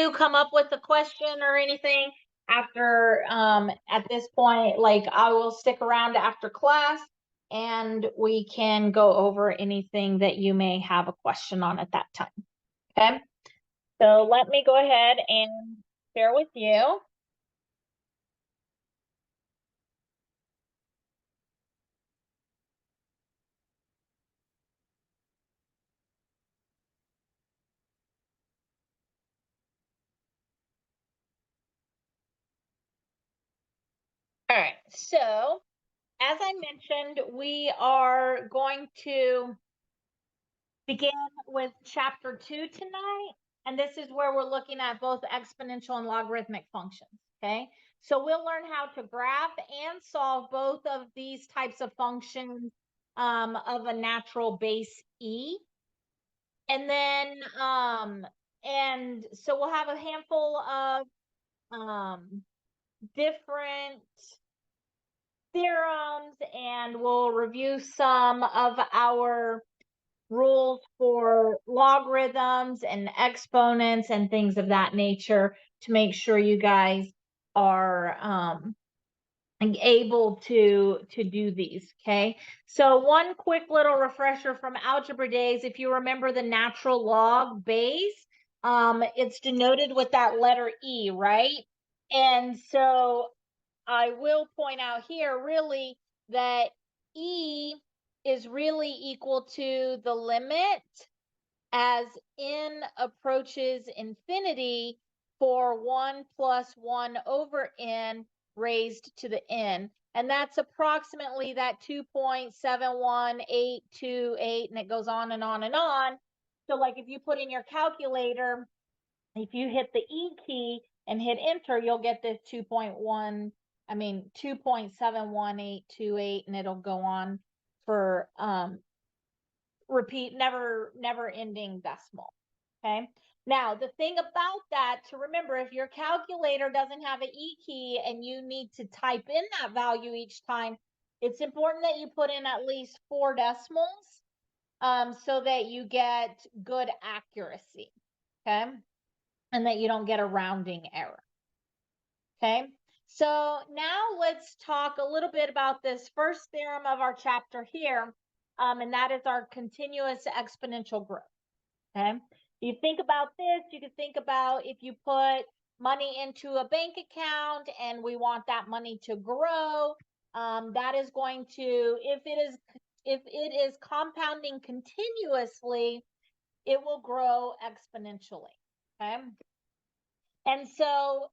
you come up with a question or anything after at this point, like I will stick around after class and we can go over anything that you may have a question on at that time. Okay, so let me go ahead and share with you. All right, so as I mentioned, we are going to begin with chapter 2 tonight, and this is where we're looking at both exponential and logarithmic functions. Okay, so we'll learn how to graph and solve both of these types of functions of a natural base e, and then and so we'll have a handful of different theorems, and we'll review some of our rules for logarithms and exponents and things of that nature to make sure you guys are able to do these. Okay, so one quick little refresher from algebra days: if you remember the natural log base, it's denoted with that letter E, right? And so I will point out here really that E is really equal to the limit as n approaches infinity for 1 plus 1 over n raised to the n. And that's approximately that 2.71828, and it goes on and on and on. So like if you put in your calculator, if you hit the E key and hit enter, you'll get this 2.71828, and it'll go on for repeat, never ending decimal. Okay, now the thing about that to remember, if your calculator doesn't have an E key and you need to type in that value each time, it's important that you put in at least 4 decimals so that you get good accuracy. Okay, and that you don't get a rounding error. Okay, so now let's talk a little bit about this first theorem of our chapter here, and that is our continuous exponential growth. Okay, you think about this, you can think about if you put money into a bank account and we want that money to grow, that is going to, if it is compounding continuously, it will grow exponentially. Okay, and so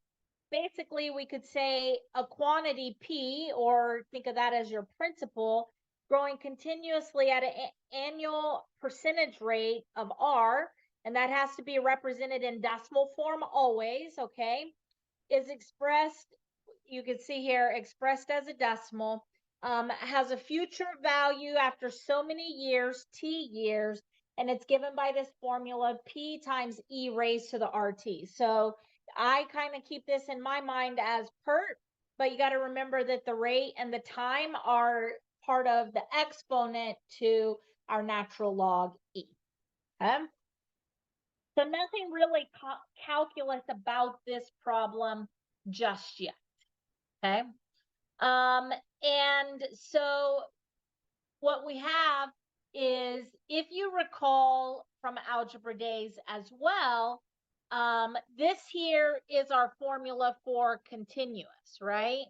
basically we could say a quantity P, or think of that as your principal, growing continuously at an annual percentage rate of R, and that has to be represented in decimal form always, okay, is expressed, you can see here, expressed as a decimal, has a future value after so many years, T years, and it's given by this formula, P times E raised to the RT. So I kind of keep this in my mind as PERT, but you got to remember that the rate and the time are part of the exponent to our natural log E. Okay? So nothing really calculus about this problem just yet. Okay? And so what we have is, if you recall from algebra days as well, this here is our formula for continuous, right?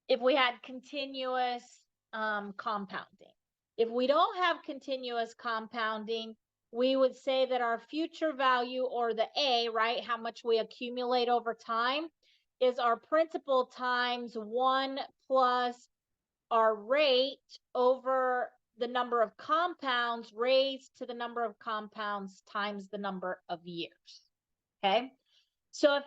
If we had continuous compounding. If we don't have continuous compounding, we would say that our future value, or the A, right, how much we accumulate over time, is our principal times 1 plus our rate over the number of compounds raised to the number of compounds times the number of years. Okay, so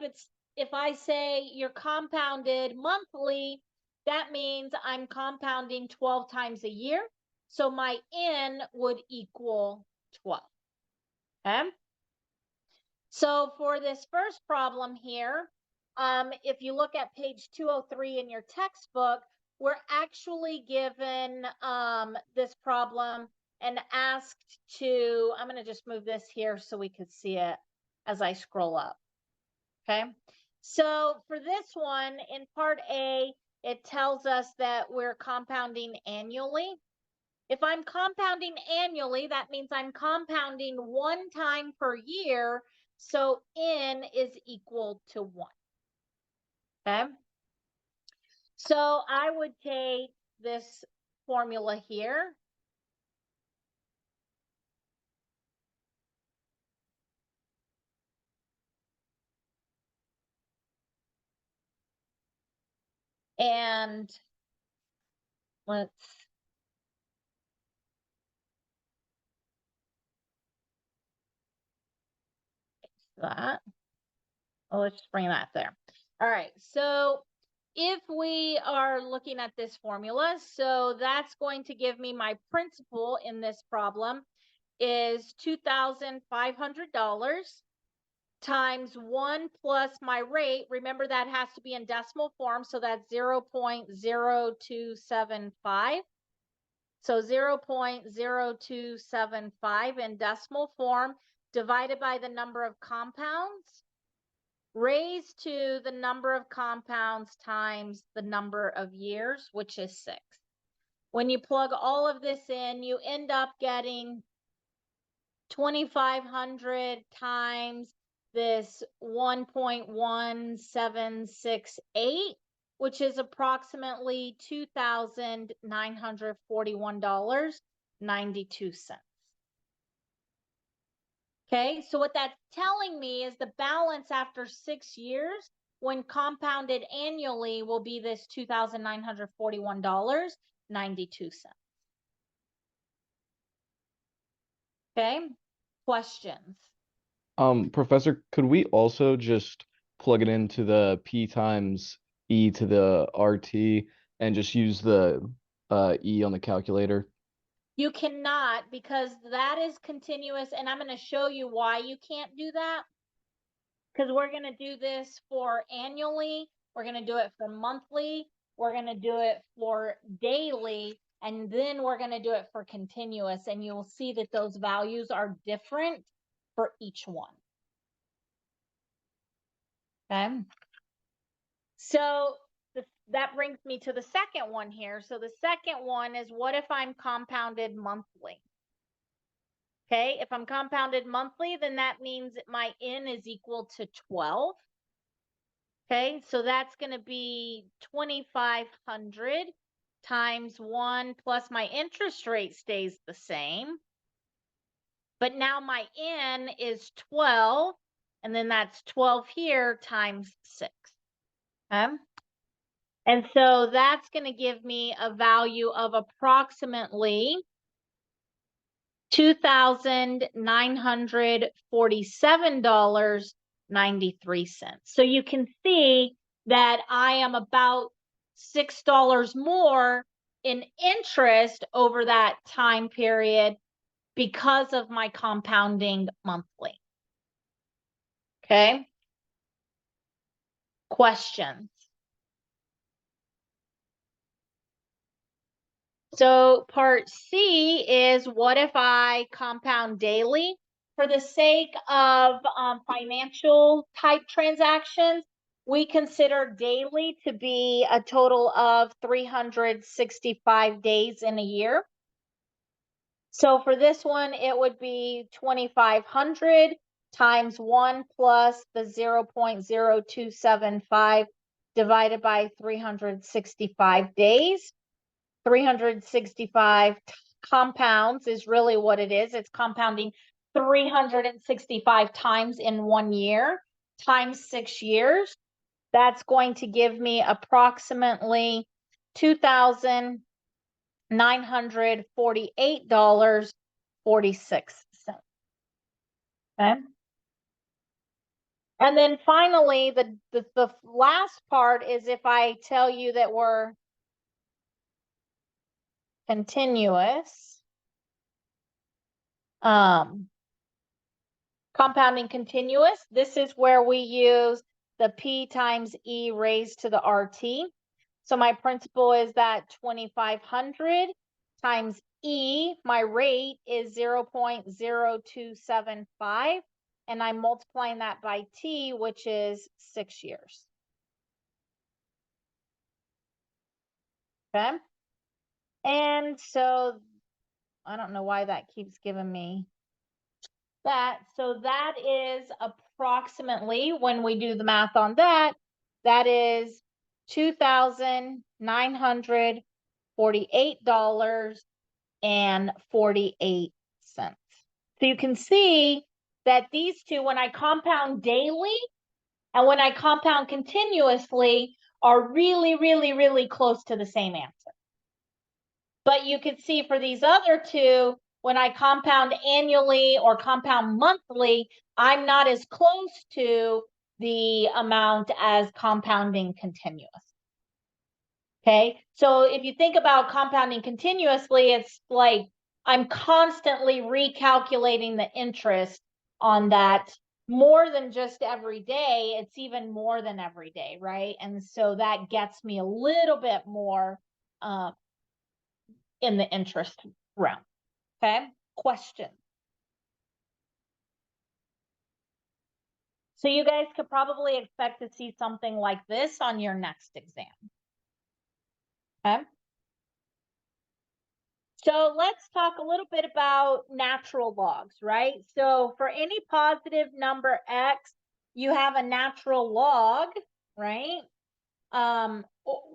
if I say you're compounded monthly, that means I'm compounding 12 times a year, so my n would equal 12. Okay, so for this first problem here, if you look at page 203 in your textbook, we're actually given this problem and asked to, I'm going to just move this here so we could see it. as I scroll up. Okay. So for this one, in part A, it tells us that we're compounding annually. If I'm compounding annually, that means I'm compounding one time per year. So n is equal to 1. Okay. So I would take this formula here. And let's that. Oh, let's just bring that there. All right. So if we are looking at this formula, so that's going to give me my principal in this problem is $2,500 times 1 plus my rate. Remember, that has to be in decimal form, so that's 0.0275. So 0.0275 in decimal form divided by the number of compounds raised to the number of compounds times the number of years, which is 6. When you plug all of this in, you end up getting 2,500 times this 1.1768, which is approximately $2,941.92. Okay, so what that's telling me is the balance after 6 years when compounded annually will be this $2,941.92. Okay, questions? Professor, could we also just plug it into the P times E to the RT and just use the E on the calculator? You cannot, because that is continuous, and I'm going to show you why you can't do that. Because we're going to do this for annually, we're going to do it for monthly, we're going to do it for daily, and then we're going to do it for continuous, and you'll see that those values are different for each one. Okay. So that brings me to the second one here. So the second one is, what if I'm compounded monthly? Okay, if I'm compounded monthly, then that means that my n is equal to 12. Okay, so that's going to be 2,500 times 1 plus my interest rate stays the same. But now my n is 12, and then that's 12 here times 6. Okay. And so that's going to give me a value of approximately $2,947.93. So you can see that I am about $6 more in interest over that time period because of my compounding monthly. Okay. Questions? So part C is, what if I compound daily? For the sake of financial type transactions, we consider daily to be a total of 365 days in a year. So for this one, it would be 2,500 times 1 plus the 0.0275 divided by 365 days. 365 compounds is really what it is. It's compounding 365 times in 1 year times 6 years. That's going to give me approximately $2,948.46. Okay. And then finally, the last part is if I tell you that we're continuous, compounding continuous, this is where we use the P times E raised to the RT. So my principal is that 2,500 times E, my rate is 0.0275 and I'm multiplying that by t, which is 6 years. Okay. And so I don't know why that keeps giving me that. So that is approximately, when we do the math on that, that is $2,948.48. So you can see that these two, when I compound daily and when I compound continuously, are really, really, really close to the same answer. But you can see for these other two, when I compound annually or compound monthly, I'm not as close to the amount as compounding continuous. Okay, so if you think about compounding continuously, it's like I'm constantly recalculating the interest on that more than just every day. It's even more than every day, right? And so that gets me a little bit more in the interest realm. Okay, question. So you guys could probably expect to see something like this on your next exam. Okay. So let's talk a little bit about natural logs, right? So for any positive number x, you have a natural log, right?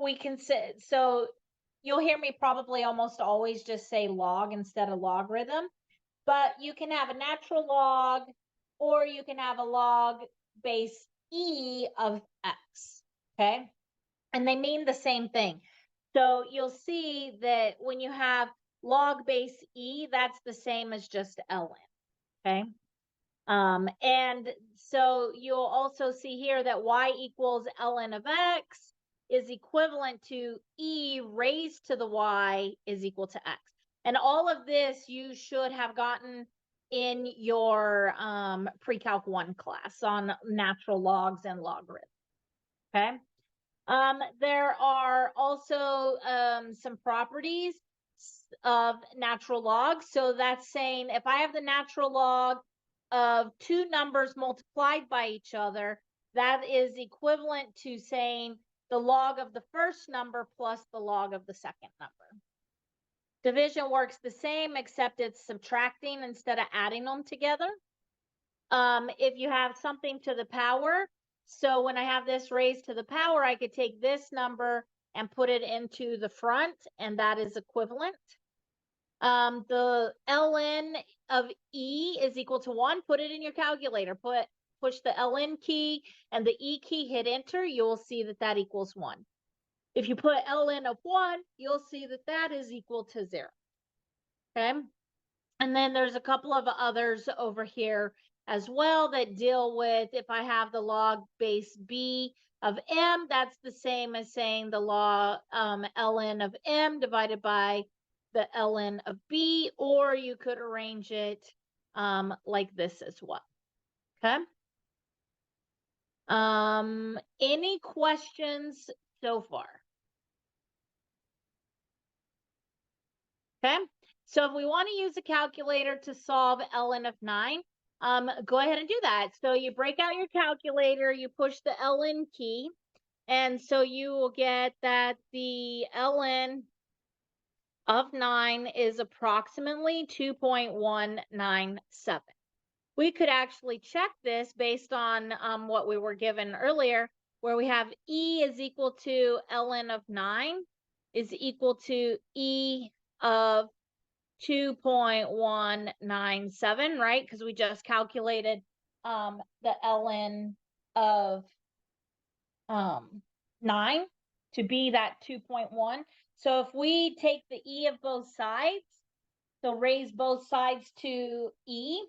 We can say, so you'll hear me probably almost always just say log instead of logarithm, but you can have a natural log, or you can have a log base e of x, okay? And they mean the same thing. So you'll see that when you have log base e, that's the same as just ln, okay? And so you'll also see here that y equals ln of x is equivalent to e raised to the y is equal to x. And all of this you should have gotten in your pre-calc 1 class on natural logs and logarithms, okay? There are also some properties of natural logs. So that's saying if I have the natural log of two numbers multiplied by each other, that is equivalent to saying the log of the first number plus the log of the second number. Division works the same, except it's subtracting instead of adding them together. If you have something to the power, so when I have this raised to the power, I could take this number and put it into the front, and that is equivalent. The ln of e is equal to 1. Put it in your calculator. Push the ln key and the e key, hit enter. You'll see that that equals 1. If you put ln of 1, you'll see that that is equal to 0. Okay. And then there's a couple of others over here as well that deal with if I have the log base b of m, that's the same as saying the log ln of m divided by the ln of b, or you could arrange it like this as well. Okay. Any questions so far? Okay. So if we want to use a calculator to solve ln of 9, go ahead and do that. So you break out your calculator, you push the ln key, and so you will get that the ln of 9 is approximately 2.197. We could actually check this based on what we were given earlier, where we have e is equal to ln of 9 is equal to e of 2.197, right? Because we just calculated the ln of 9 to be that 2.1. So if we take the e of both sides, so raise both sides to e,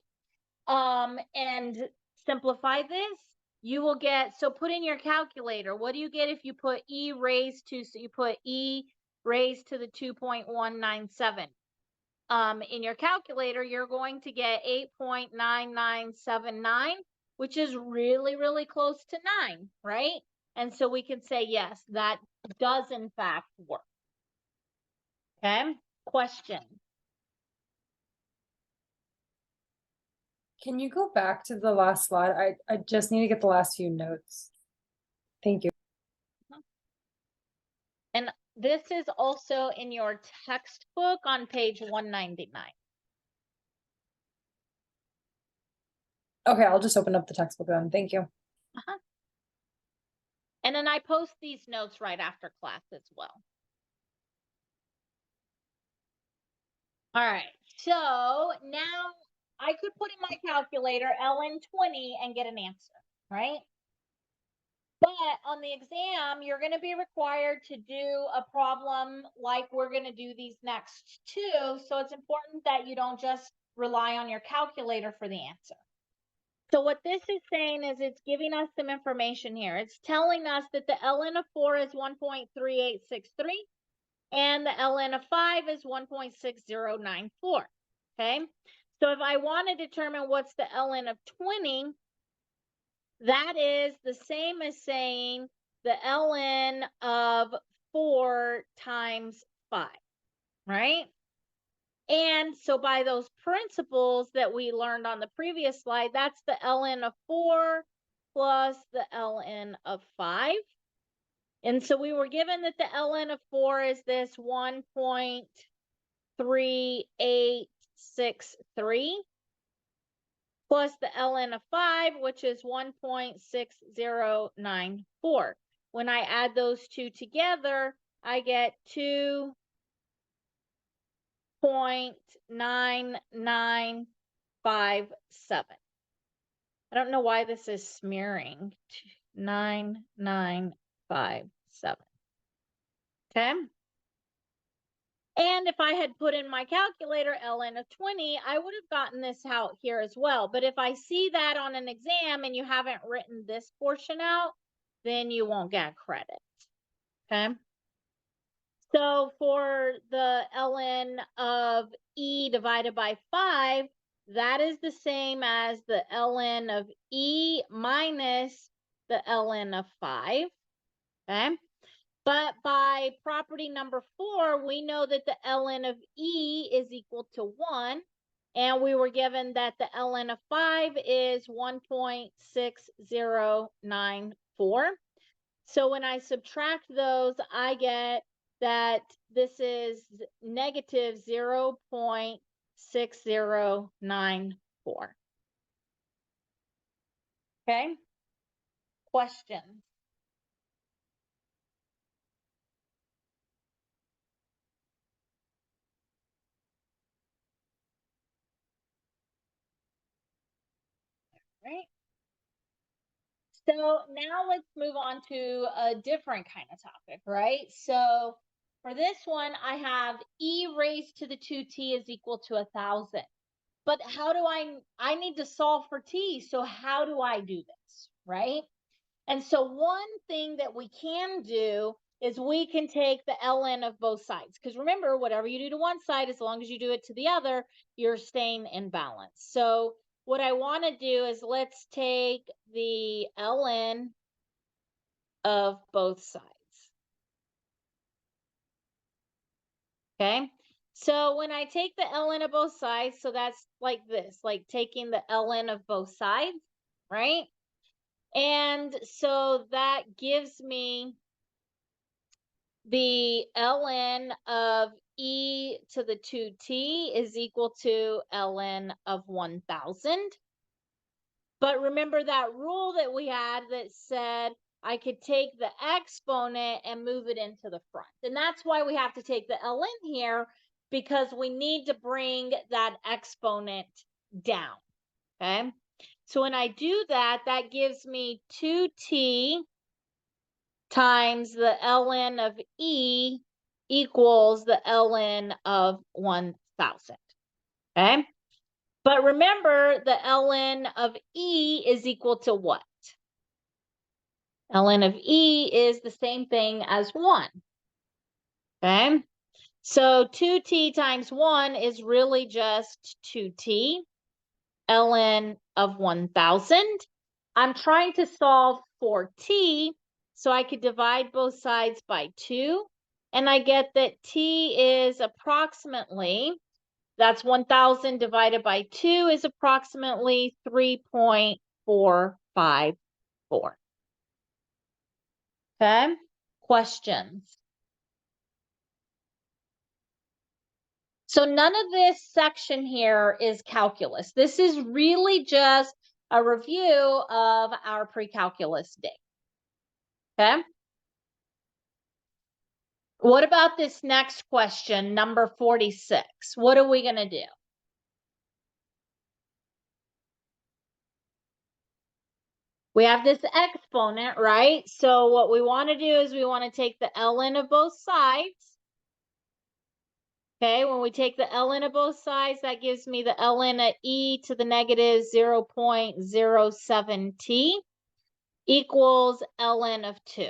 and simplify this, you will get, so put in your calculator, what do you get if you put e raised to, so you put e raised to the 2.197. In your calculator, you're going to get 8.9979, which is really, really close to 9, right? And so we can say, yes, that does in fact work. Okay, question. Can you go back to the last slide? I just need to get the last few notes. Thank you. And this is also in your textbook on page 199. Okay, I'll just open up the textbook then. Thank you. And then I post these notes right after class as well. All right, so now I could put in my calculator ln20 and get an answer, right? But on the exam, you're going to be required to do a problem like we're going to do these next two. So it's important that you don't just rely on your calculator for the answer. So what this is saying is it's giving us some information here. It's telling us that the ln of 4 is 1.3863 and the ln of 5 is 1.6094. Okay, so if I want to determine what's the ln of 20, that is the same as saying the ln of 4 times 5, right? And so by those principles that we learned on the previous slide, that's the ln of 4 plus the ln of 5. And so we were given that the ln of 4 is this 1.3863 plus the ln of 5, which is 1.6094. When I add those two together, I get 2.9957. I don't know why this is smearing. 9957. Okay. And if I had put in my calculator ln of 20, I would have gotten this out here as well. But if I see that on an exam and you haven't written this portion out, then you won't get credit. Okay. So for the ln of e divided by 5, that is the same as the ln of e minus the ln of 5. Okay. But by property number 4, we know that the ln of e is equal to 1. And we were given that the ln of 5 is 1.6094. So when I subtract those, I get that this is negative 0.6094. Okay. Questions? Right. So now let's move on to a different kind of topic, right? So for this one, I have e raised to the 2t is equal to 1,000. But how do I need to solve for t, so how do I do this, right? And so one thing that we can do is we can take the ln of both sides. Because remember, whatever you do to one side, as long as you do it to the other, you're staying in balance. So what I want to do is let's take the ln of both sides. Okay. So when I take the ln of both sides, so that's like this, like taking the ln of both sides, right? And so that gives me the ln of e to the 2t is equal to ln of 1,000. But remember that rule that we had that said I could take the exponent and move it into the front. And that's why we have to take the ln here, because we need to bring that exponent down. Okay. So when I do that, that gives me 2t times the ln of e equals the ln of 1,000. Okay. But remember, the ln of e is equal to what? Ln of e is the same thing as 1. Okay. So 2t times 1 is really just 2t. Ln of 1,000. I'm trying to solve for t, so I could divide both sides by 2. And I get that t is approximately That's 1,000 divided by 2 is approximately 3.454. Okay, questions? So none of this section here is calculus. This is really just a review of our pre-calculus day. Okay. What about this next question, number 46? What are we going to do? We have this exponent, right? So what we want to do is we want to take the ln of both sides. Okay, when we take the ln of both sides, that gives me the ln of e to the negative 0.07t equals ln of 2.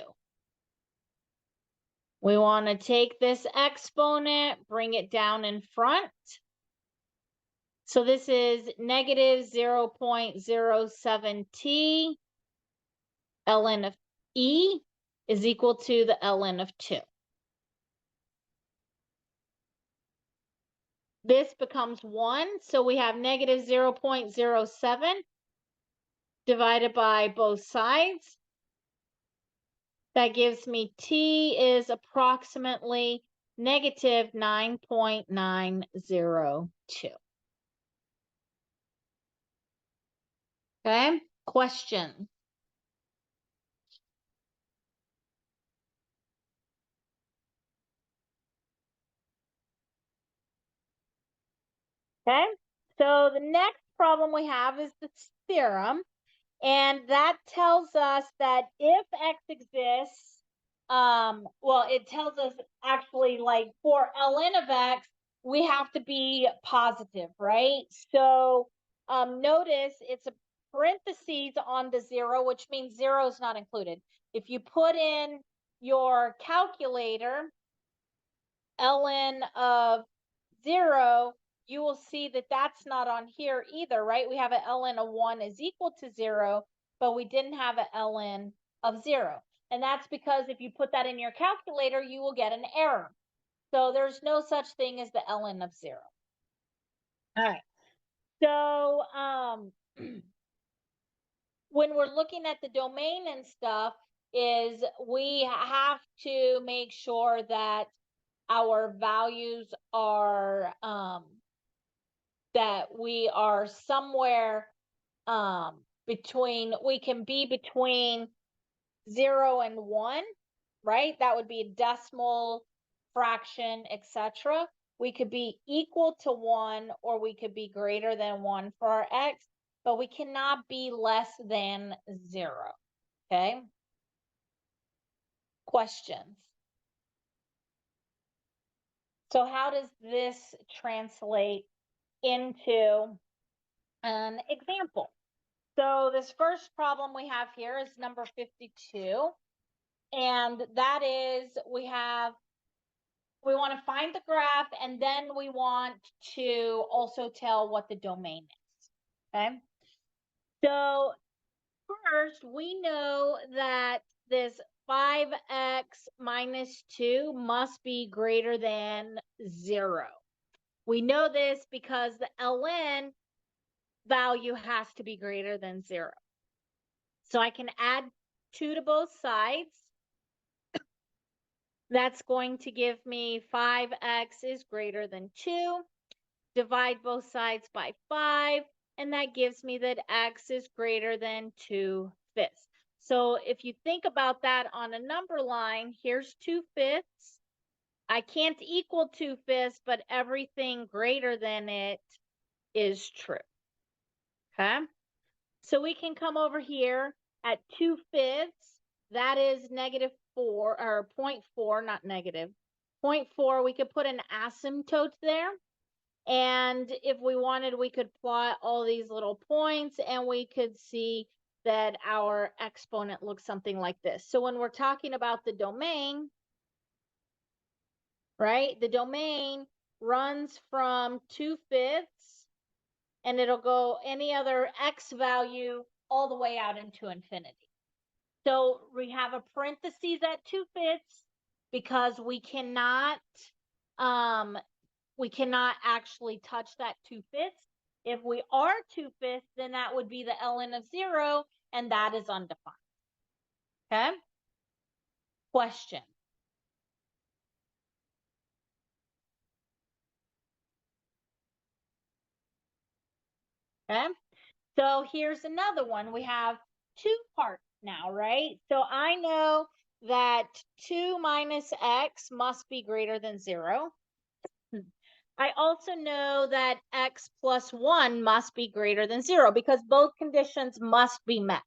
We want to take this exponent, bring it down in front. So this is negative 0.07t ln of e is equal to the ln of 2. This becomes 1, so we have negative 0.07 divided by both sides. That gives me t is approximately negative 9.902. Okay, question. Okay, so the next problem we have is the theorem, and that tells us that if x exists, well, it tells us actually like for ln of x, we have to be positive, right? So notice it's a parentheses on the 0, which means 0 is not included. If you put in your calculator ln of 0, you will see that that's not on here either, right? We have a ln of 1 is equal to 0, but we didn't have a ln of 0. And that's because if you put that in your calculator, you will get an error. So there's no such thing as the ln of 0. All right. So when we're looking at the domain and stuff, is we have to make sure that our values are that we are somewhere between, we can be between 0 and 1, right? That would be a decimal, fraction, etc. We could be equal to 1 or we could be greater than 1 for our x, but we cannot be less than 0. Okay? Questions? So how does this translate into an example? So this first problem we have here is number 52. And that is we want to find the graph, and then we want to also tell what the domain is. Okay. So first, we know that this 5x minus 2 must be greater than 0. We know this because the ln value has to be greater than 0. So I can add 2 to both sides. That's going to give me 5x is greater than 2. Divide both sides by 5, and that gives me that x is greater than 2/5. So if you think about that on a number line, here's 2/5. I can't equal 2/5, but everything greater than it is true. Okay? So we can come over here at 2/5. That is negative 4, or 0.4, not negative. 0.4, we could put an asymptote there. And if we wanted, we could plot all these little points and we could see that our exponent looks something like this. So when we're talking about the domain, right, the domain runs from 2/5 and it'll go any other x value all the way out into infinity. So we have a parentheses at 2/5 because we cannot we cannot actually touch that 2/5. If we are 2/5, then that would be the ln of 0, and that is undefined. Okay? Question. Okay? So here's another one. We have 2 parts now, right? So I know that 2 minus x must be greater than 0. I also know that x plus 1 must be greater than 0 because both conditions must be met.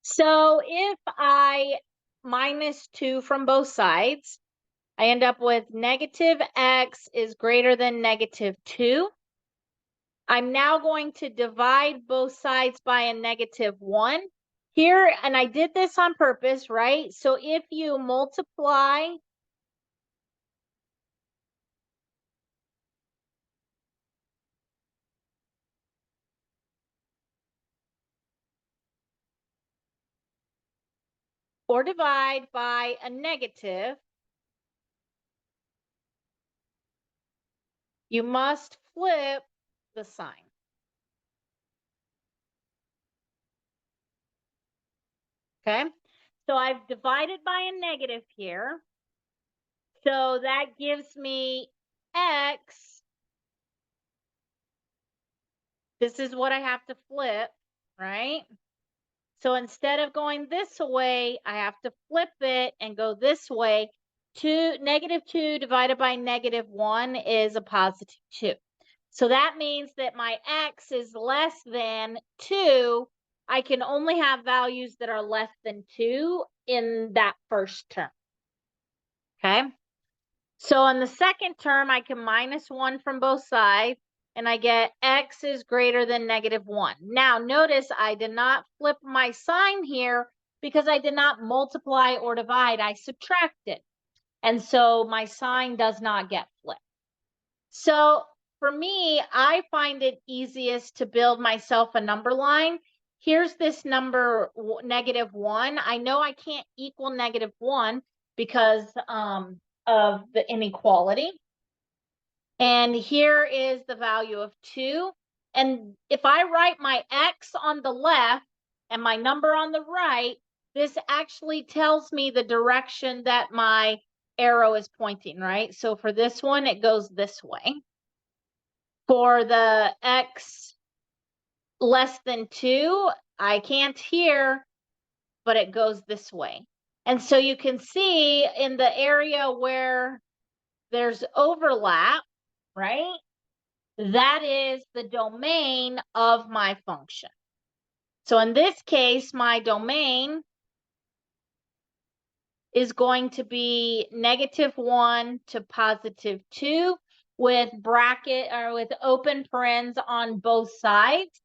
So if I minus 2 from both sides, I end up with negative x is greater than negative 2. I'm now going to divide both sides by a negative 1 here, and I did this on purpose, right? So if you multiply or divide by a negative, you must flip the sign. Okay, so I've divided by a negative here. So that gives me x. This is what I have to flip, right? So instead of going this way, I have to flip it and go this way. Negative 2 divided by negative 1 is a positive 2. So that means that my x is less than 2. I can only have values that are less than 2 in that first term. Okay? So in the second term, I can minus 1 from both sides, and I get x is greater than negative 1. Now, notice I did not flip my sign here because I did not multiply or divide. I subtracted. And so my sign does not get flipped. So for me, I find it easiest to build myself a number line. Here's this number, negative 1. I know I can't equal negative 1 because of the inequality. And here is the value of 2. And if I write my x on the left and my number on the right, this actually tells me the direction that my arrow is pointing, right? So for this one, it goes this way. For the x less than 2, I can't here, but it goes this way. And so you can see in the area where there's overlap, right? That is the domain of my function. So in this case, my domain is going to be negative 1 to positive 2 with bracket or with open parens on both sides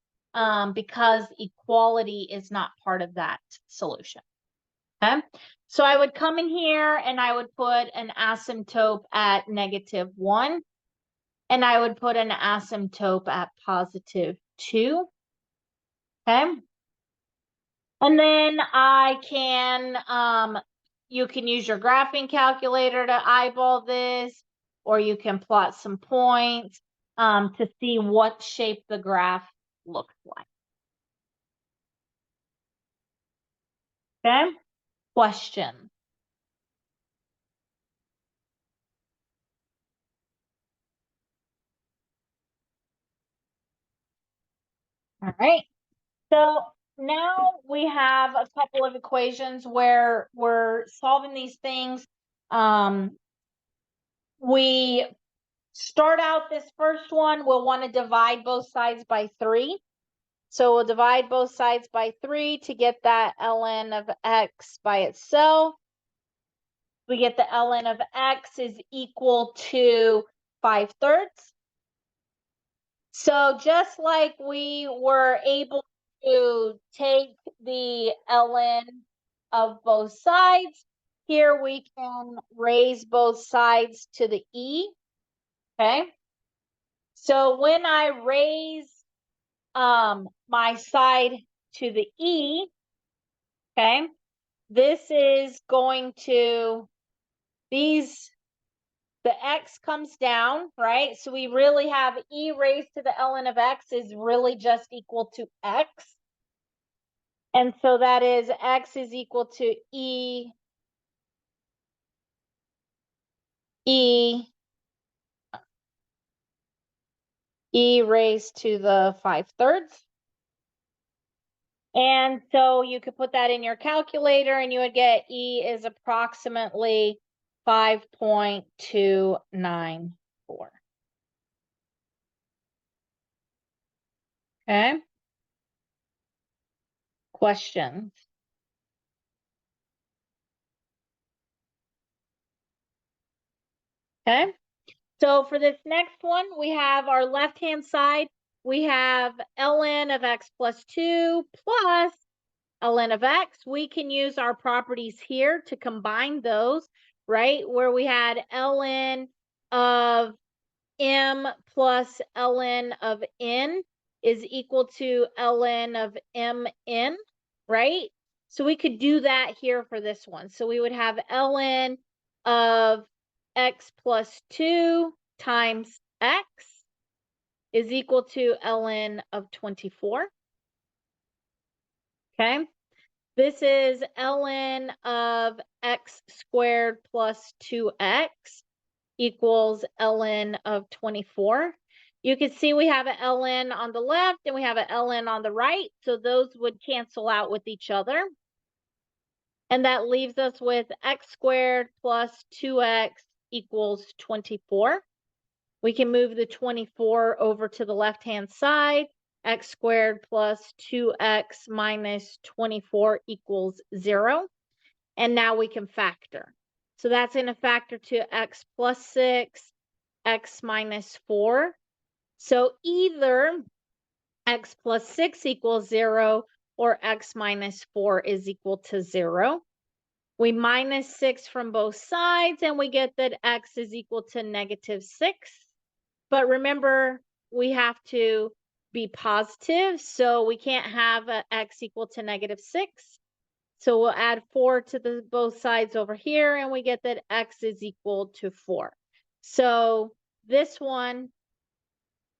because equality is not part of that solution. Okay, so I would come in here and I would put an asymptote at negative 1. And I would put an asymptote at positive 2. Okay. And then I can, you can use your graphing calculator to eyeball this, or you can plot some points to see what shape the graph looks like. Okay. Question. All right. So now we have a couple of equations where we're solving these things. We start out this first one, we'll want to divide both sides by 3. So we'll divide both sides by 3 to get that ln of x by itself. We get the ln of x is equal to 5/3. So just like we were able to take the ln of both sides, here we can raise both sides to the e. Okay. So when I raise my side to the e, okay, this is going to, these the x comes down, right? So we really have e raised to the ln of x is really just equal to x. And so that is x is equal to e raised to the 5/3. And so you could put that in your calculator and you would get E is approximately 5.294. Okay. Questions? Okay. So for this next one, we have our left-hand side. We have ln of x plus 2 plus ln of x. We can use our properties here to combine those, right? Where we had ln of m plus ln of n is equal to ln of mn, right? So we could do that here for this one. So we would have ln of x plus 2 times x is equal to ln of 24. Okay. This is ln of x squared plus 2x equals ln of 24. You can see we have an ln on the left and we have an ln on the right. So those would cancel out with each other. And that leaves us with x squared plus 2x equals 24. We can move the 24 over to the left-hand side. X squared plus 2x minus 24 equals 0. And now we can factor. So that's going to factor to x plus 6, x minus 4. So either x plus 6 equals 0 or x minus 4 is equal to 0. We minus 6 from both sides and we get that x is equal to negative 6. But remember, we have to be positive, so we can't have x equal to negative 6. So we'll add 4 to both sides over here, and we get that x is equal to 4. So this one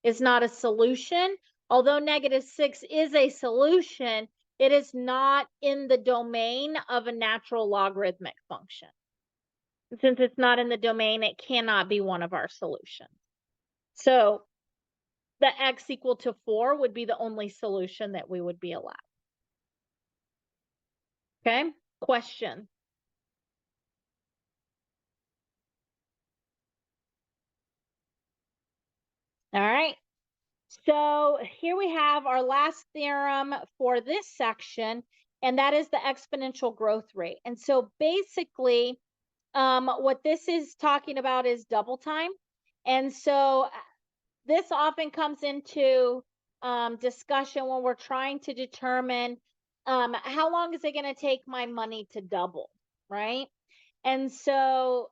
is not a solution. Although negative 6 is a solution, it is not in the domain of a natural logarithmic function. Since it's not in the domain, it cannot be one of our solutions. So the x equal to 4 would be the only solution that we would be allowed. Okay, question. All right. So here we have our last theorem for this section, and that is the exponential growth rate. And so basically, what this is talking about is double time. And so this often comes into discussion when we're trying to determine how long is it going to take my money to double, right? And so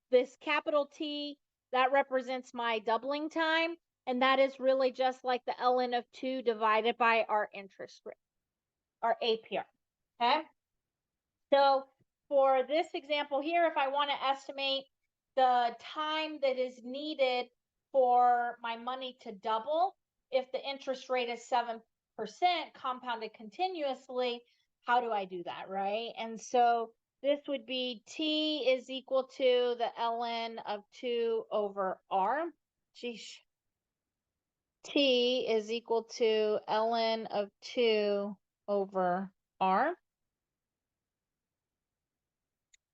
this capital T, that represents my doubling time. And that is really just like the ln of 2 divided by our interest rate, our APR. Okay. So for this example here, if I want to estimate the time that is needed for my money to double, if the interest rate is 7% compounded continuously, how do I do that, right? And so this would be T is equal to the ln of 2 over R. Geesh. T is equal to ln of 2 over R.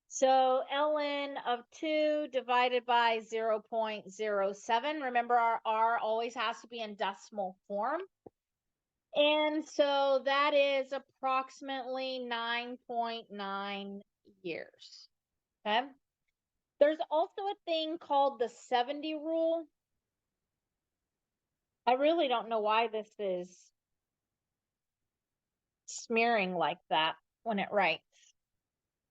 So ln of 2 divided by 0.07. Remember, our R always has to be in decimal form. And so that is approximately 9.9 years. Okay. There's also a thing called the 70 rule. I really don't know why this is smearing like that when it writes.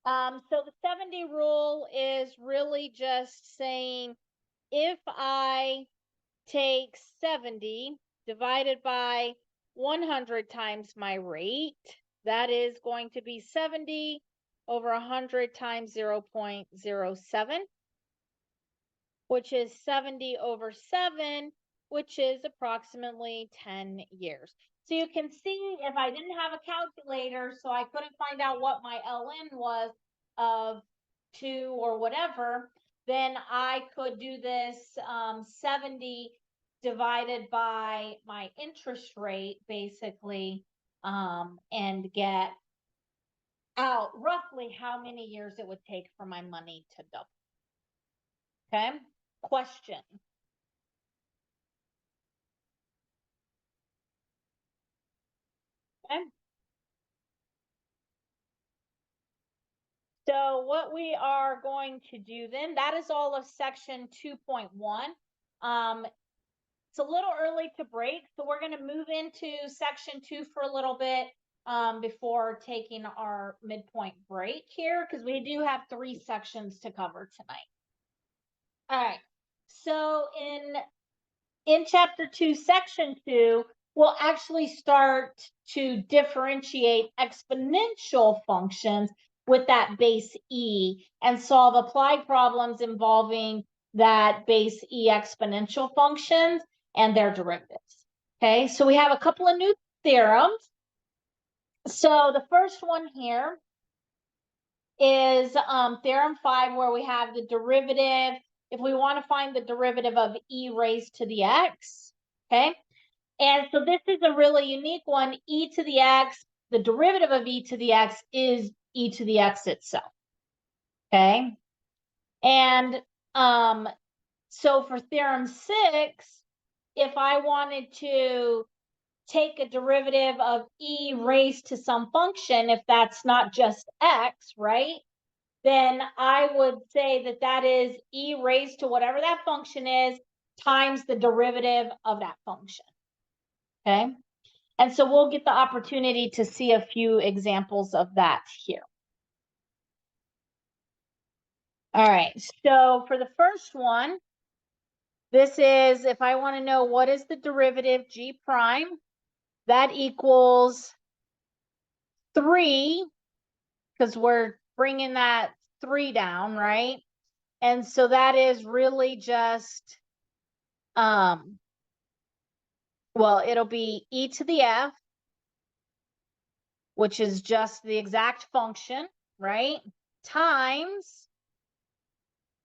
So the 70 rule is really just saying if I take 70 divided by 100 times my rate, that is going to be 70 over 100 times 0.07. which is 70 over 7, which is approximately 10 years. So you can see if I didn't have a calculator, so I couldn't find out what my LN was of 2 or whatever, then I could do this 70 divided by my interest rate, basically, and get out roughly how many years it would take for my money to double. Okay, question. Okay. So what we are going to do then, that is all of section 2.1. It's a little early to break, so we're going to move into section 2 for a little bit before taking our midpoint break here, because we do have 3 sections to cover tonight. All right. So in chapter 2, section 2, we'll actually start to differentiate exponential functions with that base E and solve applied problems involving that base E exponential functions and their derivatives. Okay, so we have a couple of new theorems. So the first one here is theorem 5, where we have the derivative. If we want to find the derivative of e raised to the x, okay? And so this is a really unique one. E to the x, the derivative of e to the x is e to the x itself, okay? And so for theorem 6, if I wanted to take a derivative of e raised to some function, if that's not just x, right? Then I would say that that is e raised to whatever that function is times the derivative of that function. Okay. And so we'll get the opportunity to see a few examples of that here. All right. So for the first one, this is if I want to know what is the derivative g prime, that equals 3, because we're bringing that 3 down, right? And so that is really just, well, it'll be e to the f, which is just the exact function, right? Times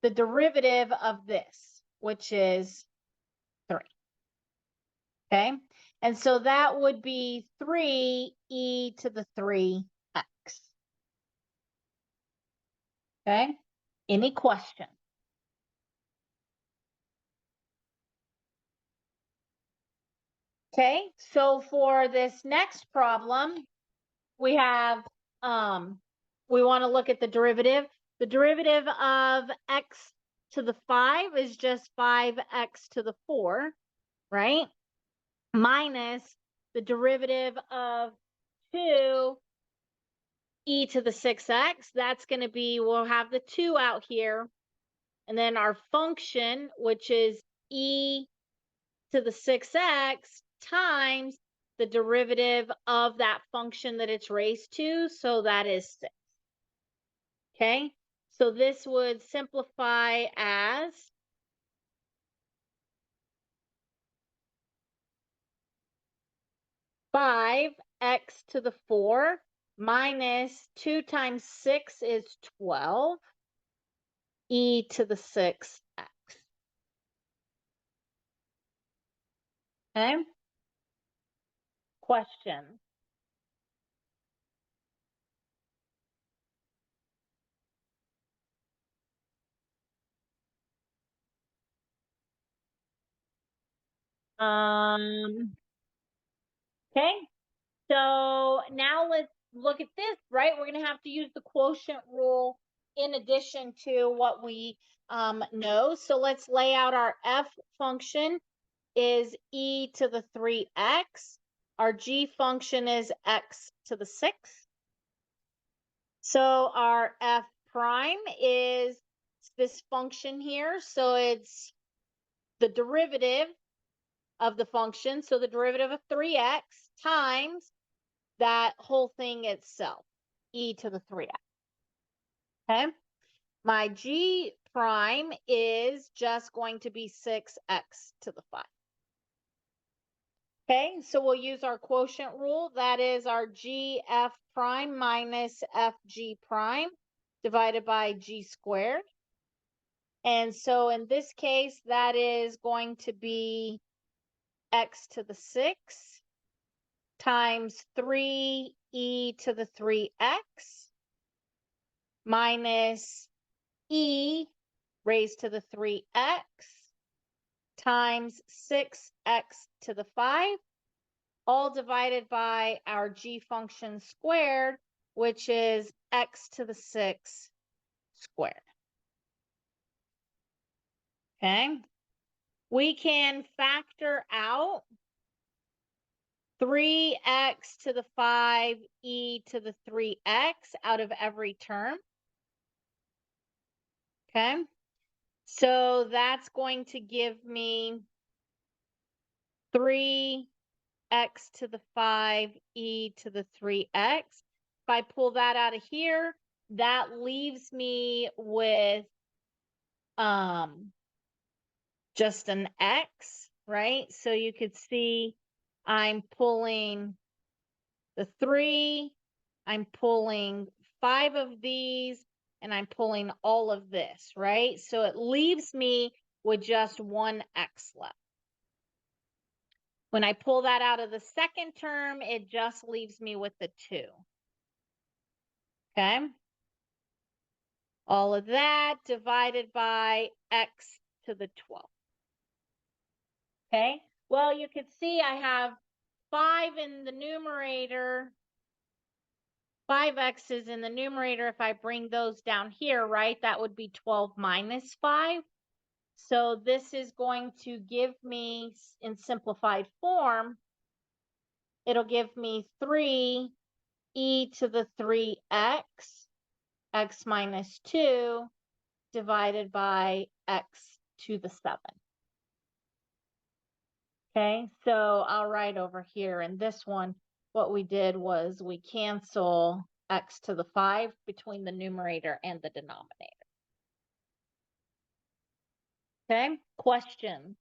the derivative of this, which is 3. Okay. And so that would be 3e to the 3x. Okay. Any question? Okay. So for this next problem, we have, we want to look at the derivative. The derivative of x to the 5 is just 5x to the 4, right? Minus the derivative of 2 e to the 6x. That's going to be, we'll have the 2 out here. And then our function, which is e to the 6x times the derivative of that function that it's raised to. So that is 6. Okay. So this would simplify as 5x to the 4 minus 2 times 6 is 12 e to the 6x. Okay. Question. Okay. So now let's look at this, right? We're going to have to use the quotient rule in addition to what we know. So let's lay out our f function is e to the 3x. Our g function is x to the 6. So our f prime is this function here. So it's the derivative of the function. So the derivative of 3x times that whole thing itself, e to the 3x. Okay. my g prime is just going to be 6x to the 5. Okay, so we'll use our quotient rule. That is our gf prime minus fg prime divided by g squared. And so in this case, that is going to be x to the 6 times 3e to the 3x minus e raised to the 3x times 6x to the 5, all divided by our g function squared, which is x to the 6 squared. Okay, we can factor out 3x to the 5 e to the 3x out of every term. Okay, so that's going to give me 3x to the 5 e to the 3x. If I pull that out of here, that leaves me with just an x, right? So you could see I'm pulling the 3, I'm pulling 5 of these, and I'm pulling all of this, right? So it leaves me with just one x left. When I pull that out of the second term, it just leaves me with the 2. Okay? All of that divided by x to the 12. Okay? Well, you can see I have 5 in the numerator, 5x's in the numerator. If I bring those down here, right, that would be 12 minus 5. So this is going to give me, in simplified form, it'll give me 3 e to the 3x, x minus 2, divided by x to the 7. Okay, so I'll write over here in this one, what we did was we cancel x to the 5 between the numerator and the denominator. Okay, question.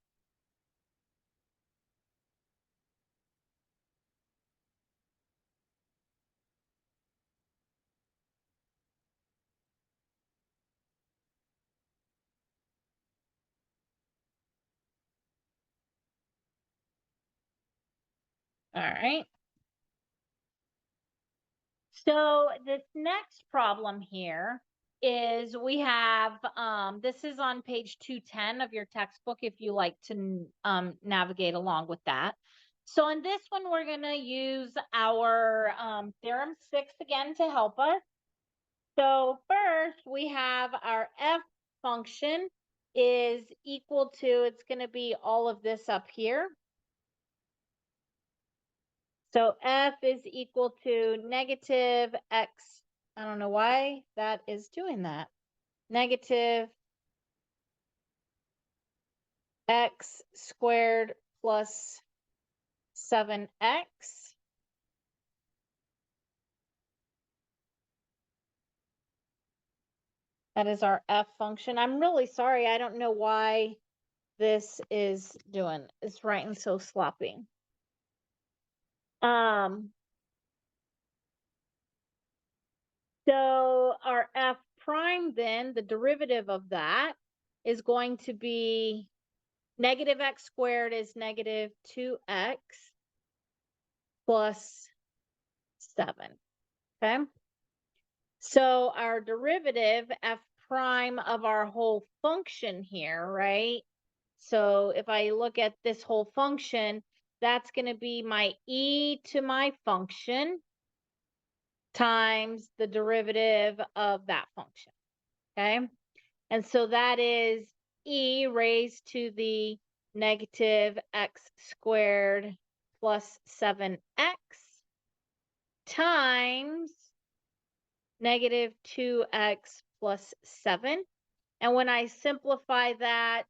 All right. So this next problem here is we have, this is on page 210 of your textbook if you like to navigate along with that. So in this one, we're going to use our theorem 6 again to help us. So first, we have our f function is equal to, it's going to be all of this up here. So f is equal to negative x. I don't know why that is doing that. Negative x squared plus 7x. That is our f function. I'm really sorry. I don't know why this is doing, it's writing so sloppy. So our f prime then, the derivative of that is going to be negative x squared is negative 2x plus 7. Okay. So our derivative f prime of our whole function here, right? So if I look at this whole function, that's going to be my e to my function times the derivative of that function. Okay. And so that is e raised to the negative x squared plus 7x times negative 2x plus 7. And when I simplify that,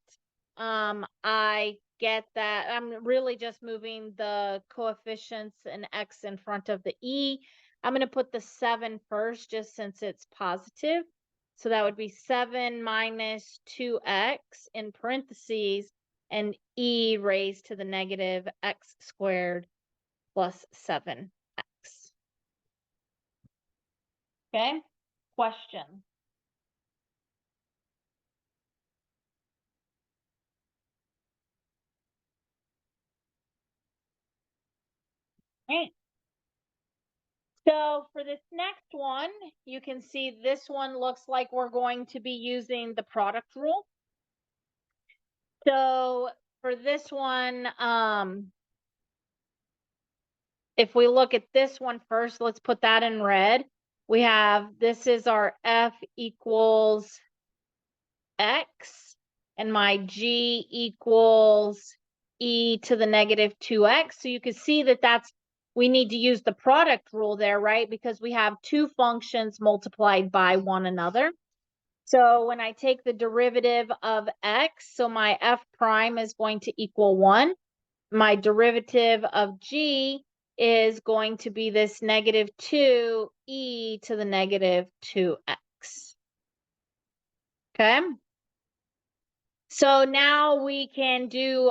I get that I'm really just moving the coefficients and x in front of the e. I'm going to put the 7 first just since it's positive. So that would be 7 minus 2x in parentheses and e raised to the negative x squared plus 7x. Okay, question. Right. So for this next one, you can see this one looks like we're going to be using the product rule. So for this one, if we look at this one first, let's put that in red. We have, this is our f equals x, and my g equals e to the negative 2x. So you can see that we need to use the product rule there, right? Because we have two functions multiplied by one another. So when I take the derivative of x, so my f prime is going to equal 1. My derivative of g is going to be this negative 2e to the negative 2x. Okay? So now we can do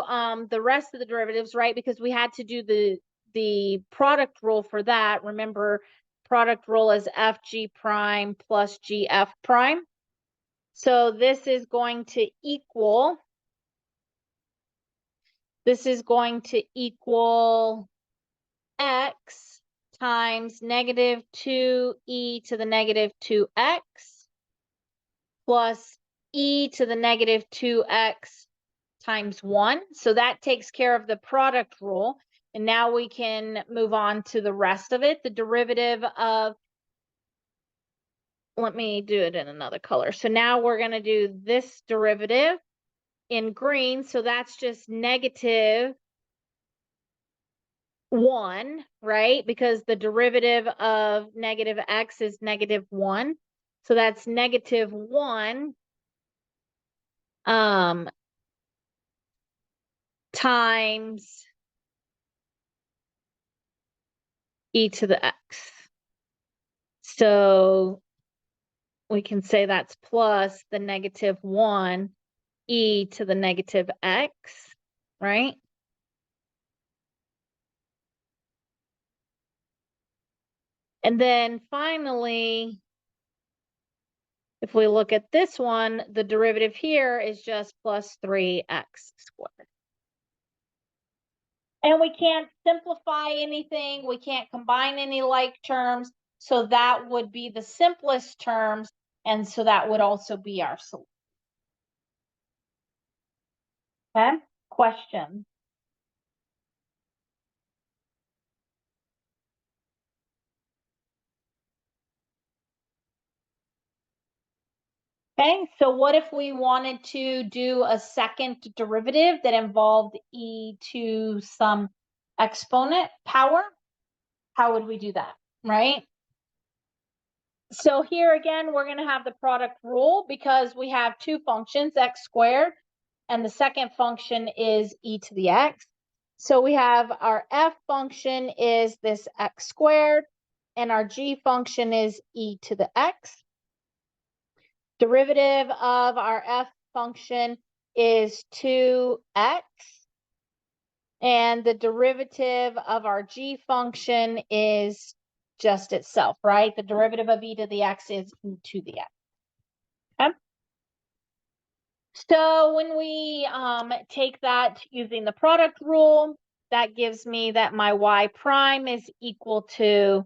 the rest of the derivatives, right? Because we had to do the product rule for that. Remember, product rule is fg prime plus gf prime. So this is going to equal x times negative 2e to the negative 2x plus e to the negative 2x times 1. So that takes care of the product rule. And now we can move on to the rest of it. The derivative of, let me do it in another color. So now we're going to do this derivative in green. So that's just negative 1, right? Because the derivative of negative x is negative 1. So that's negative 1 times e to the x. So we can say that's plus the negative 1 e to the negative x, right? And then finally, if we look at this one, the derivative here is just plus 3x squared. And we can't simplify anything. We can't combine any like terms. So that would be the simplest terms. And so that would also be our solution. Okay, question. Okay, so what if we wanted to do a second derivative that involved e to some exponent power? How would we do that, right? So here again, we're going to have the product rule because we have two functions, x squared, and the second function is e to the x. So we have our f function is this x squared, and our g function is e to the x. Derivative of our f function is 2x, and the derivative of our g function is just itself, right? The derivative of e to the x is e to the x. Okay? So when we take that using the product rule, that gives me that my y prime is equal to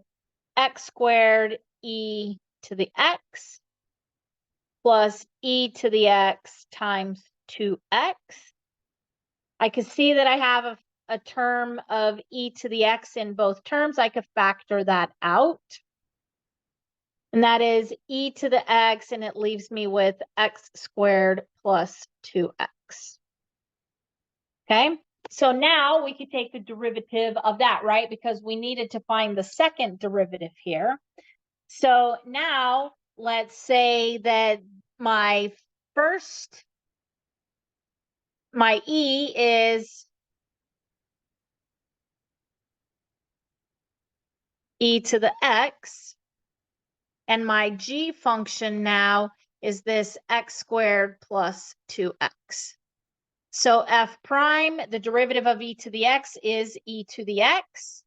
x squared e to the x plus e to the x times 2x. I can see that I have a term of e to the x in both terms. I could factor that out. And that is e to the x, and it leaves me with x squared plus 2x. Okay, so now we could take the derivative of that, right? Because we needed to find the second derivative here. So now let's say that my e is e to the x, and my g function now is this x squared plus 2x. So f prime, the derivative of e to the x is e to the x.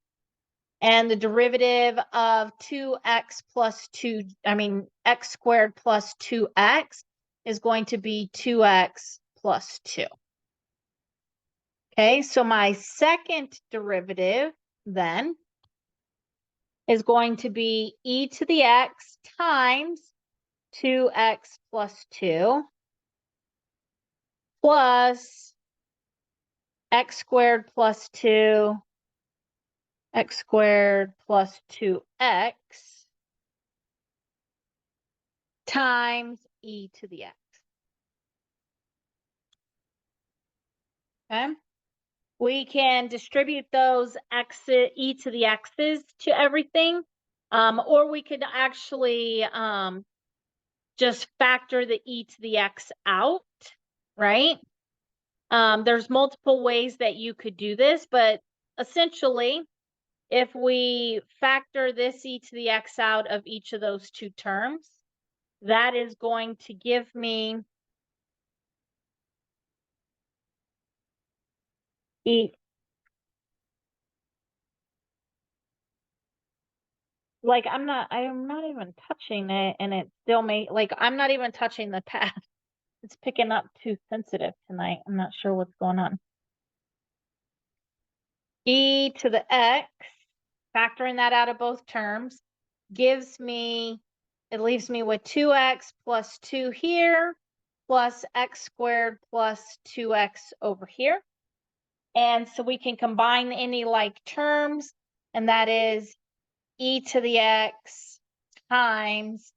And the derivative of 2x plus 2, x squared plus 2x is going to be 2x plus 2. Okay, so my second derivative then is going to be e to the x times 2x plus 2 plus x squared plus 2, x squared plus 2x times e to the x. Okay. We can distribute those e to the x's to everything, or we could actually just factor the e to the x out, right? There's multiple ways that you could do this, but essentially, if we factor this e to the x out of each of those two terms, that is going to give me e. Like I'm not even touching it, and it still may, like I'm not even touching the pad. It's picking up too sensitive tonight. I'm not sure what's going on. E to the x, factoring that out of both terms, gives me, it leaves me with 2x plus 2 here, plus x squared plus 2x over here. And so we can combine any like terms, and that is e to the x times,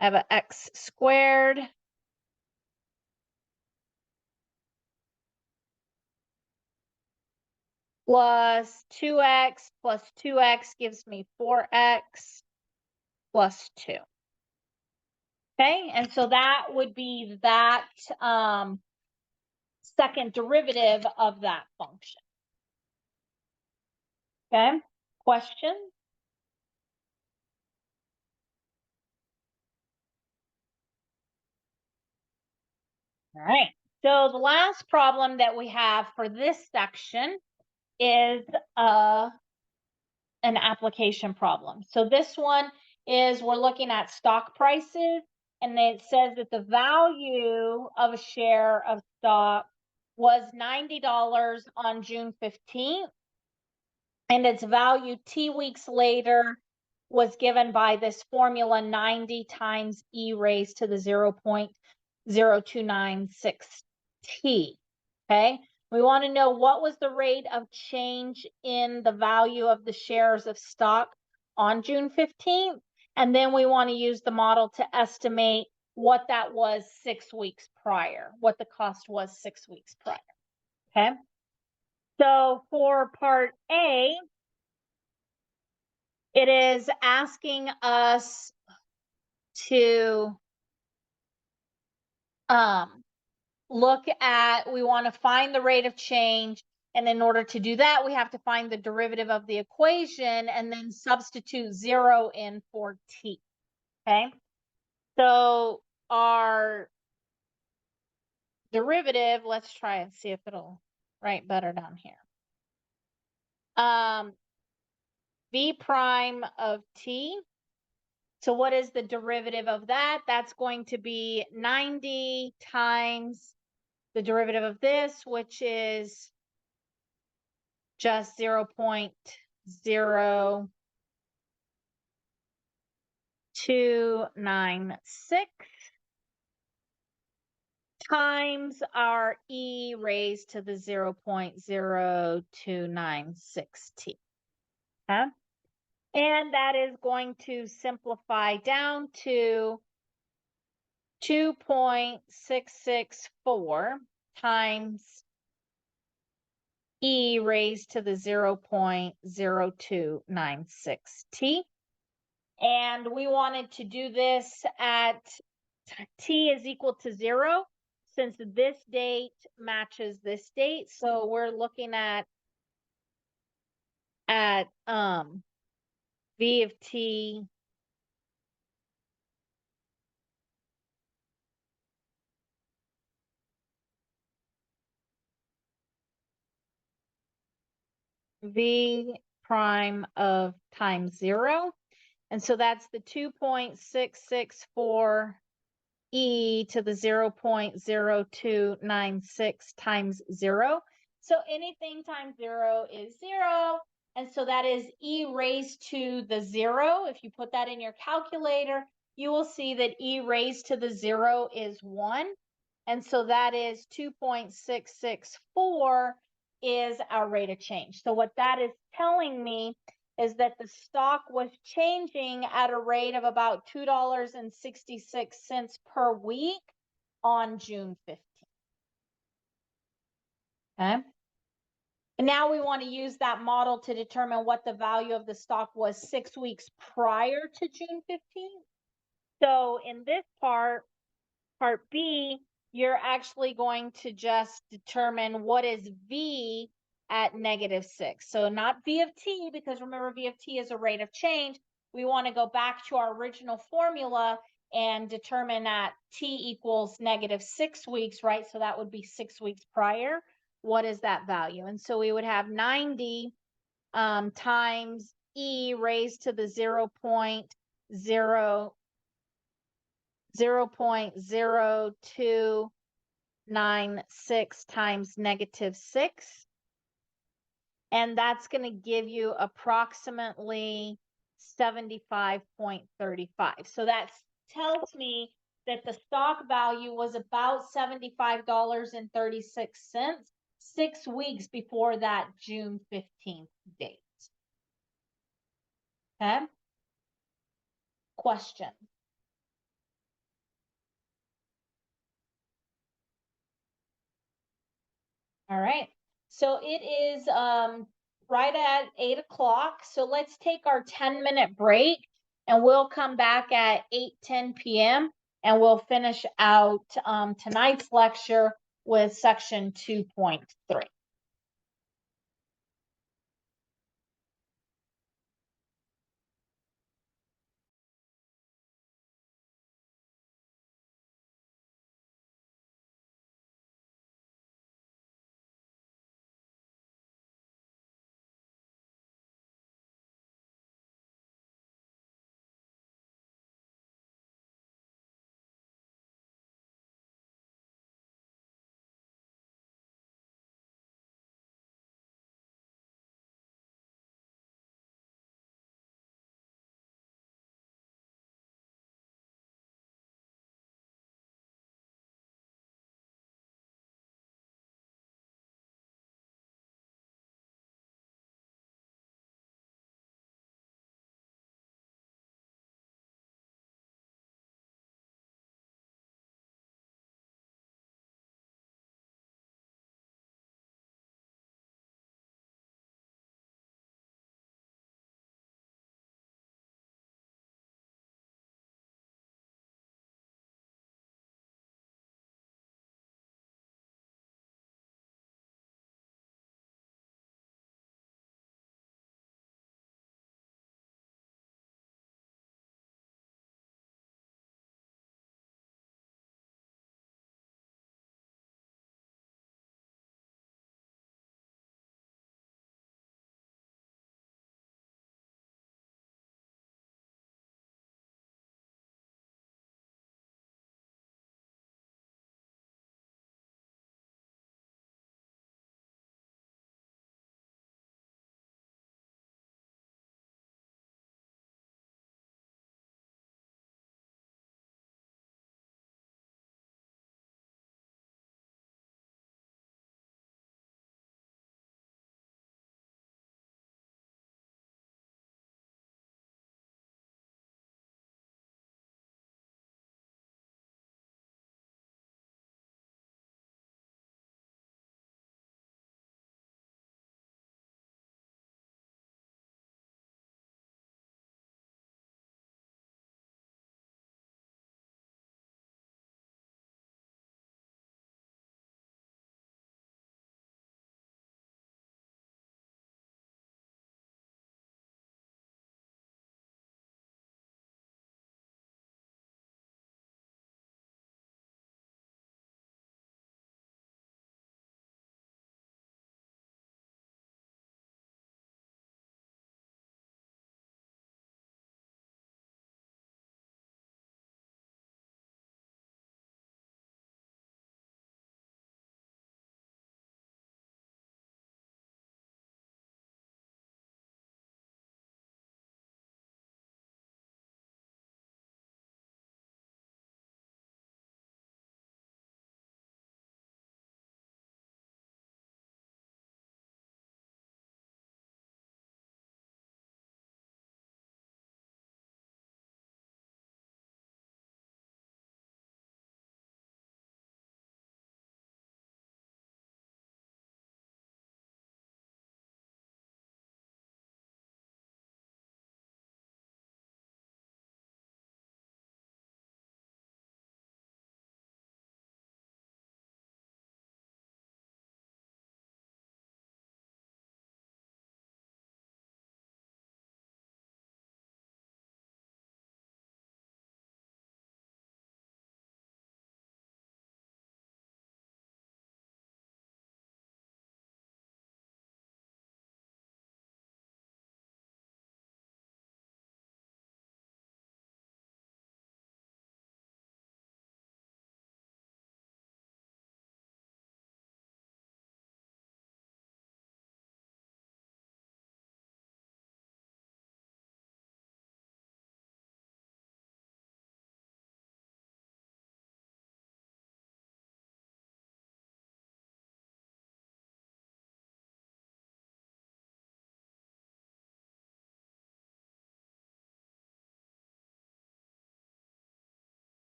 I have an x squared plus 2x gives me 4x plus 2. Okay, and so that would be that second derivative of that function. Okay, question? All right, so the last problem that we have for this section is an application problem. So this one is, we're looking at stock prices, and it says that the value of a share of stock was $90 on June 15th, and its value T weeks later was given by this formula 90 times e raised to the 0.0296t. Okay, we want to know what was the rate of change in the value of the shares of stock on June 15th. And then we want to use the model to estimate what that was 6 weeks prior, what the cost was 6 weeks prior. Okay, so for part A, it is asking us to look at, we want to find the rate of change. And in order to do that, we have to find the derivative of the equation and then substitute 0 in for t. Okay, so our derivative, let's try and see if it'll write better down here. V prime of t. So what is the derivative of that? That's going to be 90 times the derivative of this, which is just 0.0296 times our e raised to the 0.0296t. Okay? And that is going to simplify down to 2.664 times e raised to the 0.0296t. And we wanted to do this at t is equal to 0, since this date matches this date. So we're looking at v of t v prime of times 0. And so that's the 2.664 e to the 0.0296 times 0. So anything times 0 is 0. And so that is e raised to the 0. If you put that in your calculator, you will see that e raised to the 0 is 1. And so that is 2.664 is our rate of change. So what that is telling me is that the stock was changing at a rate of about $2.66 per week on June 15th. Okay. And now we want to use that model to determine what the value of the stock was 6 weeks prior to June 15th. So in this part B, you're actually going to just determine what is V at -6. So not V of t, because remember V of t is a rate of change. We want to go back to our original formula and determine that t equals -6 weeks, right? So that would be 6 weeks prior. What is that value? And so we would have 90 times e raised to the 0.0296 times -6. And that's going to give you approximately 75.35. So that tells me that the stock value was about $75.36 6 weeks before that June 15th date. Okay. Question. All right. So it is right at 8 o'clock. So let's take our 10-minute break and we'll come back at 8:10 p.m. and we'll finish out tonight's lecture with section 2.3.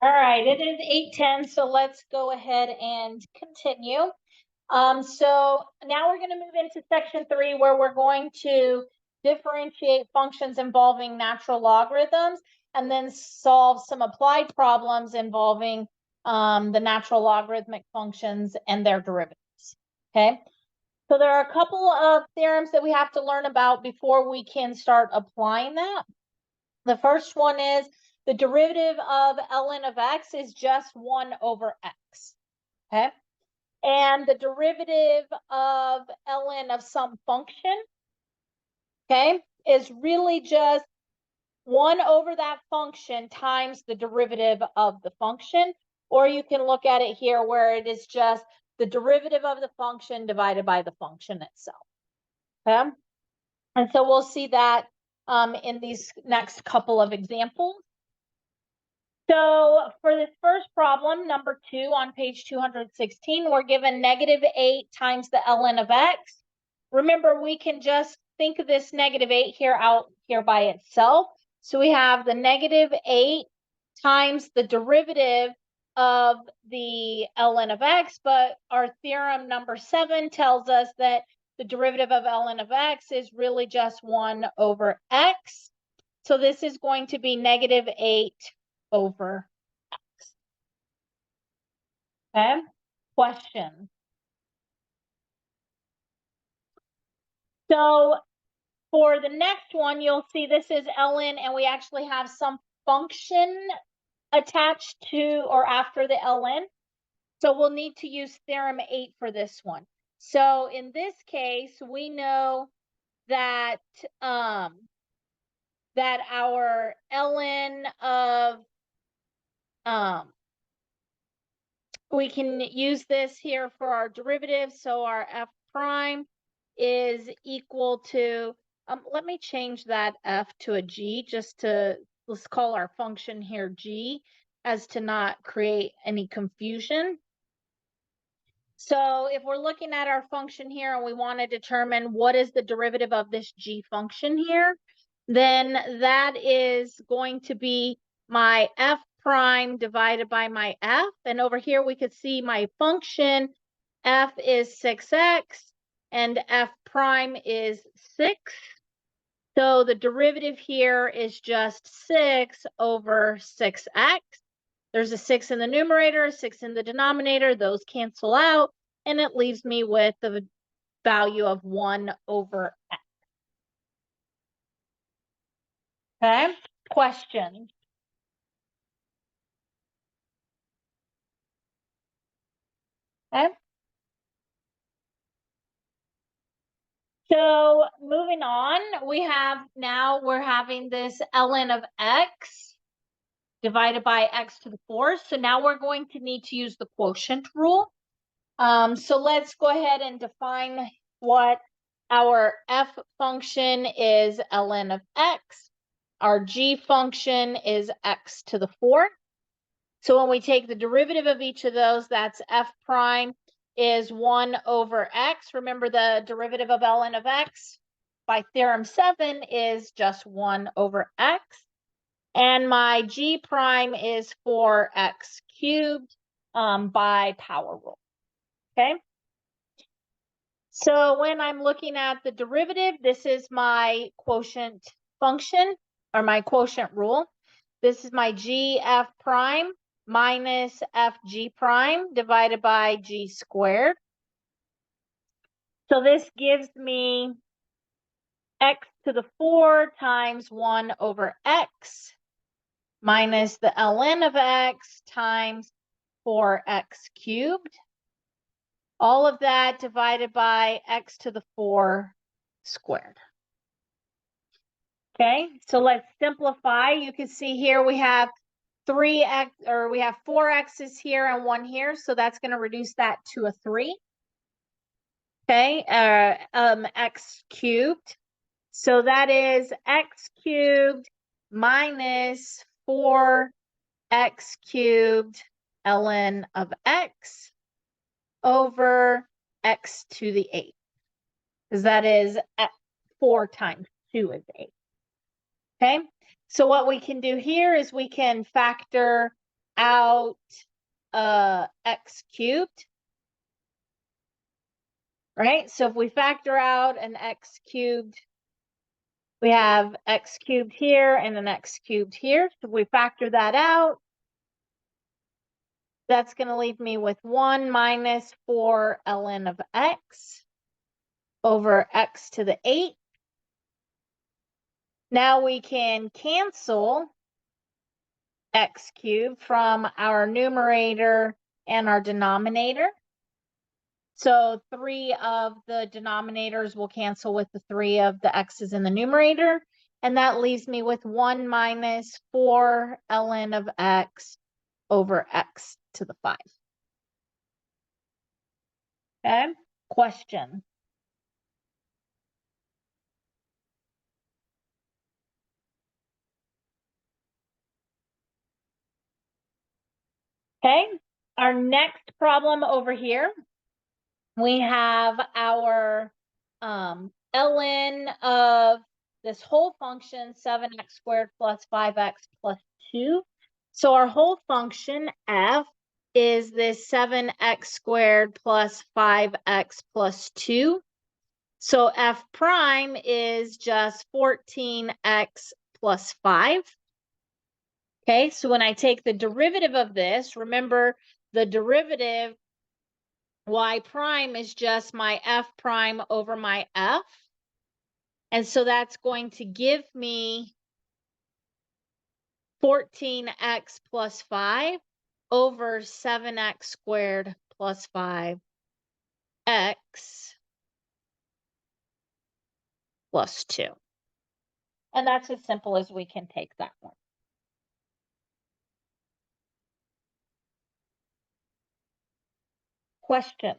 All right, it is 8:10, so let's go ahead and continue. So now we're going to move into section 3, where we're going to differentiate functions involving natural logarithms and then solve some applied problems involving the natural logarithmic functions and their derivatives. Okay, so there are a couple of theorems that we have to learn about before we can start applying that. The first one is the derivative of ln of x is just 1 over x. Okay, and the derivative of ln of some function, okay, is really just 1 over that function times the derivative of the function. Or you can look at it here where it is just the derivative of the function divided by the function itself. Okay, and so we'll see that in these next couple of examples. So for this first problem, number 2 on page 216, we're given -8 times the ln of x. Remember, we can just think of this -8 here out here by itself. So we have the -8 times the derivative of the ln of x, but our theorem number 7 tells us that the derivative of ln of x is really just 1 over x. So this is going to be -8 over x. Okay, question. So for the next one, you'll see this is ln, and we actually have some function attached to or after the ln. So we'll need to use theorem 8 for this one. So in this case, we know that that our ln of we can use this here for our derivative. So our f prime is equal to, let me change that f to a g, just to, let's call our function here g, as to not create any confusion. So if we're looking at our function here and we want to determine what is the derivative of this g function here, then that is going to be my f prime divided by my f. And over here we could see my function f is 6x and f prime is 6. So the derivative here is just 6 over 6x. There's a 6 in the numerator, a 6 in the denominator. Those cancel out, and it leaves me with the value of 1 over x. Okay, question. Okay. So moving on, we're having this ln of x divided by x to the 4th. So now we're going to need to use the quotient rule. So let's go ahead and define what our f function is, ln of x. Our g function is x to the 4th. So when we take the derivative of each of those, that's f prime is 1 over x. Remember, the derivative of ln of x by theorem 7 is just 1 over x. And my g prime is 4x cubed by power rule. Okay. So when I'm looking at the derivative, this is my quotient function, or my quotient rule. This is my g f prime minus f g prime divided by g squared. So this gives me x to the 4 times 1 over x minus the ln of x times 4x cubed. All of that divided by x to the 4 squared. Okay, so let's simplify. You can see here we have 3x, or we have 4 x's here and 1 here, so that's going to reduce that to a 3. Okay, x cubed. So that is x cubed minus 4x cubed ln of x over x to the 8, because that is 4 times 2 is 8. Okay, so what we can do here is we can factor out x cubed, right? So if we factor out an x cubed, we have x cubed here and an x cubed here. So if we factor that out, that's going to leave me with 1 minus 4 ln of x over x to the 8. Now we can cancel x cubed from our numerator and our denominator. So 3 of the denominators will cancel with the 3 of the x's in the numerator. And that leaves me with 1 minus 4 ln of x over x to the 5. Okay, question. Okay, our next problem over here, we have our ln of this whole function, 7x squared plus 5x plus 2. So our whole function, f, is this 7x squared plus 5x plus 2. So f prime is just 14x plus 5. Okay, so when I take the derivative of this, remember the derivative y prime is just my f prime over my f. And so that's going to give me 14x plus 5 over 7x squared plus 5x plus 2. And that's as simple as we can take that one. Questions?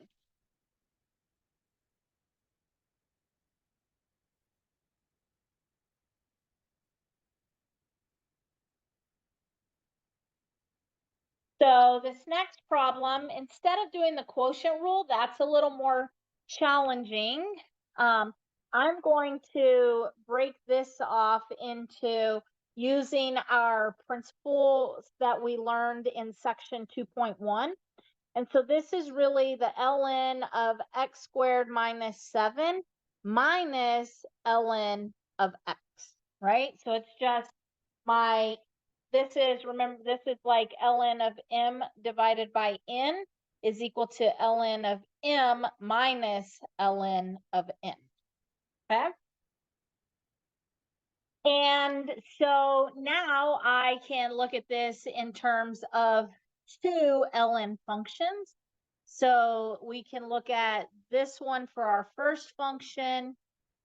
So this next problem, instead of doing the quotient rule, that's a little more challenging. I'm going to break this off into using our principles that we learned in section 2.1. And so this is really the ln of x squared minus 7 minus ln of x, right? So it's just my, this is, remember, this is like ln of m divided by n is equal to ln of m minus ln of n, okay? And so now I can look at this in terms of 2 ln functions. So we can look at this one for our first function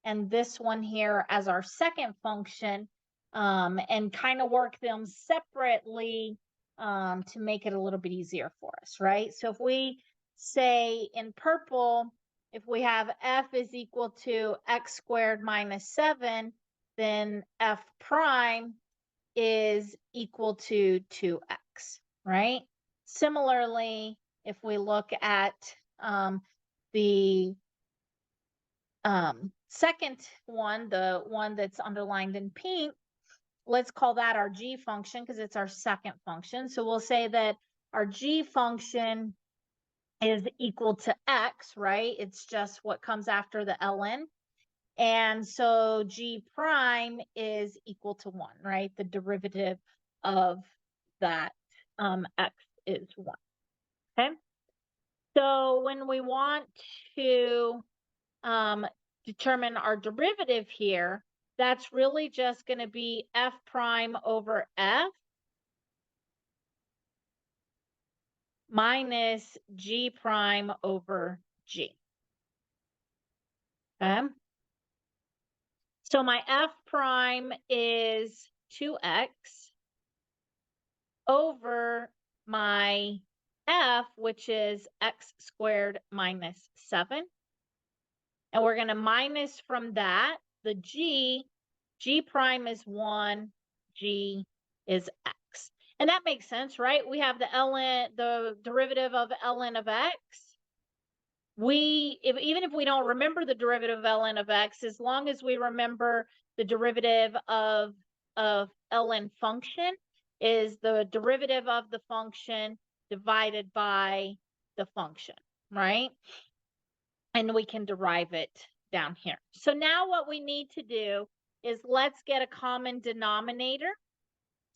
and this one here as our second function, and kind of work them separately to make it a little bit easier for us, right? So if we say in purple, if we have f is equal to x squared minus 7, then f prime is equal to 2x, right? Similarly, if we look at the second one, the one that's underlined in pink, let's call that our g function because it's our second function. So we'll say that our g function is equal to x, right? It's just what comes after the ln. And so g prime is equal to 1, right? The derivative of that x is 1, okay? So when we want to determine our derivative here, that's really just going to be f prime over f minus g prime over g, okay? So my f prime is 2x over my f, which is x squared minus 7. And we're going to minus from that the g prime is 1, g is x. And that makes sense, right? We have the derivative of ln of x. Even if we don't remember the derivative of ln of x, as long as we remember the derivative of ln function, is the derivative of the function divided by the function, right? And we can derive it down here. So now what we need to do is let's get a common denominator.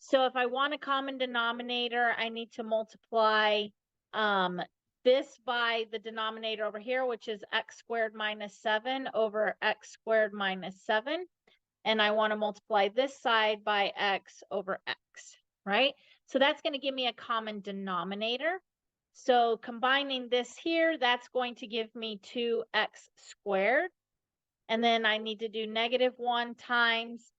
So if I want a common denominator, I need to multiply this by the denominator over here, which is x squared minus 7 over x squared minus 7. And I want to multiply this side by x over x, right? So that's going to give me a common denominator. So combining this here, that's going to give me 2x squared. And then I need to do -1 times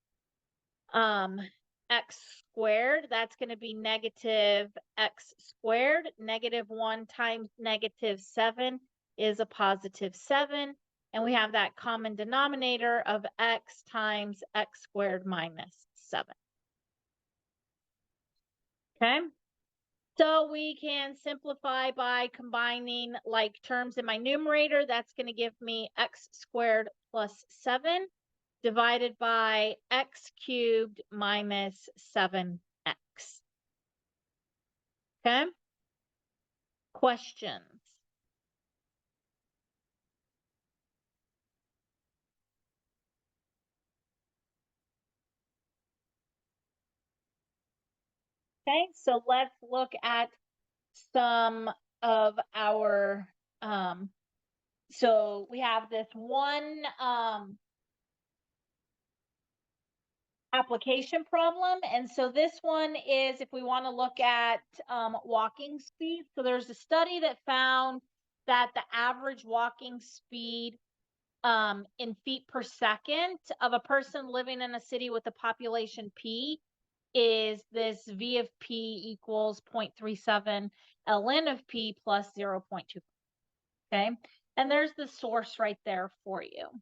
x squared. That's going to be negative x squared. -1 times -7 is a positive 7. And we have that common denominator of x times x squared minus 7. Okay. So we can simplify by combining like terms in my numerator. That's going to give me x squared plus 7 divided by x cubed minus 7x. Okay? Questions? Okay, so let's look at some of our, so we have this one application problem. And so this one is if we want to look at walking speed. So there's a study that found that the average walking speed in feet per second of a person living in a city with a population P is this V of P equals 0.37 ln of P plus 0.2. Okay. And there's the source right there for you.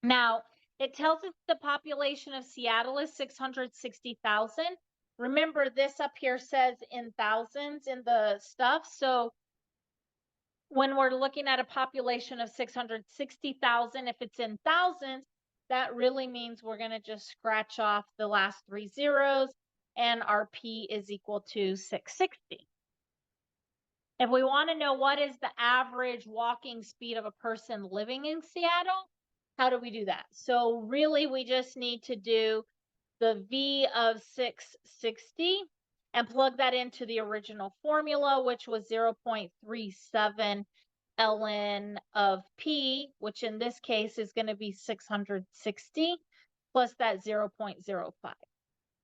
Now, it tells us the population of Seattle is 660,000. Remember, this up here says in thousands in the stuff. So when we're looking at a population of 660,000, if it's in thousands, that really means we're going to just scratch off the last 3 zeros and our P is equal to 660. If we want to know what is the average walking speed of a person living in Seattle, how do we do that? So really, we just need to do the V of 660 and plug that into the original formula, which was 0.37 ln of P, which in this case is going to be 660 plus that 0.05.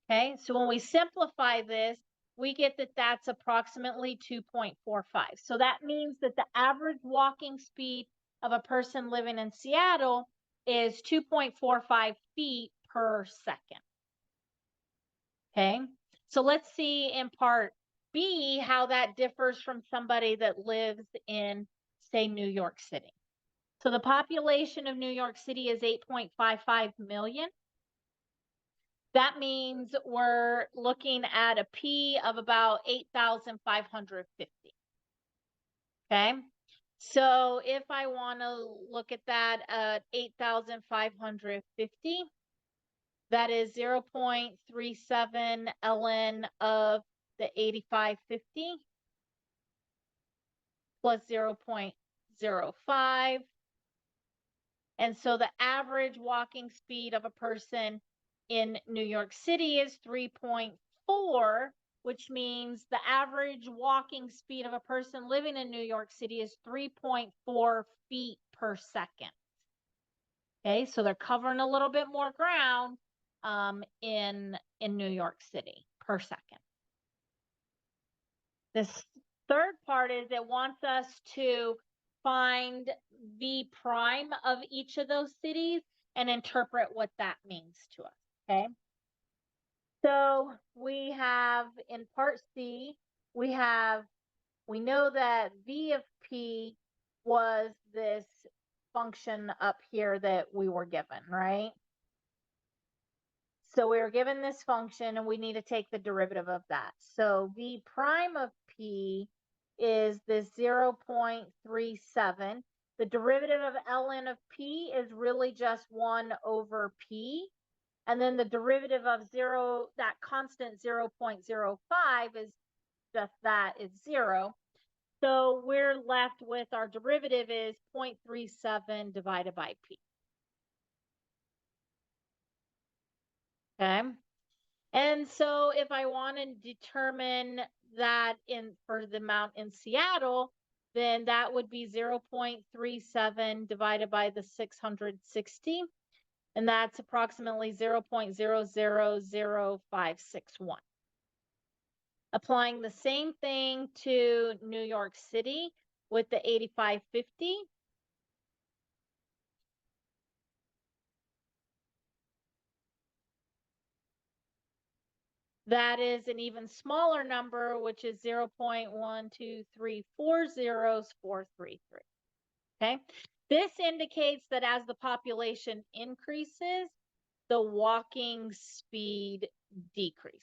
Okay, so when we simplify this, we get that that's approximately 2.45. So that means that the average walking speed of a person living in Seattle is 2.45 feet per second. Okay, so let's see in part B how that differs from somebody that lives in, say, New York City. So the population of New York City is 8.55 million. That means we're looking at a P of about 8,550. Okay. So if I want to look at that at 8,550, that is 0.37 ln of the 8550 plus 0.05. And so the average walking speed of a person in New York City is 3.4, which means the average walking speed of a person living in New York City is 3.4 feet per second. Okay, so they're covering a little bit more ground in New York City per second. This third part is it wants us to find V prime of each of those cities and interpret what that means to us. Okay. So we have in part C, we know that V of P was this function up here that we were given, right? So we were given this function and we need to take the derivative of that. So V prime of P is this 0.37. The derivative of ln of P is really just 1 over P. And then the derivative of 0, that constant 0.05 is just that, it's 0. So we're left with our derivative is 0.37 divided by p. Okay. And so if I want to determine that for the amount in Seattle, then that would be 0.37 divided by the 660. And that's approximately 0.000561. Applying the same thing to New York City with the 8550. That is an even smaller number, which is 0.123400433. Okay. This indicates that as the population increases, the walking speed decreases.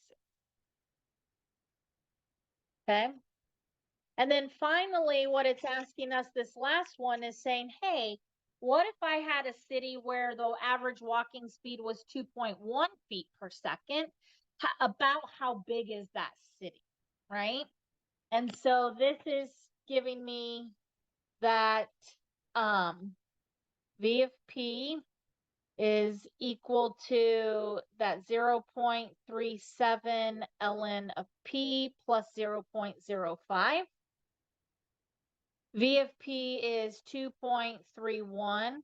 Okay. And then finally, what it's asking us, this last one is saying, hey, what if I had a city where the average walking speed was 2.1 feet per second? About how big is that city, right? And so this is giving me that V of P is equal to that 0.37 ln of P plus 0.05. V of P is 2.31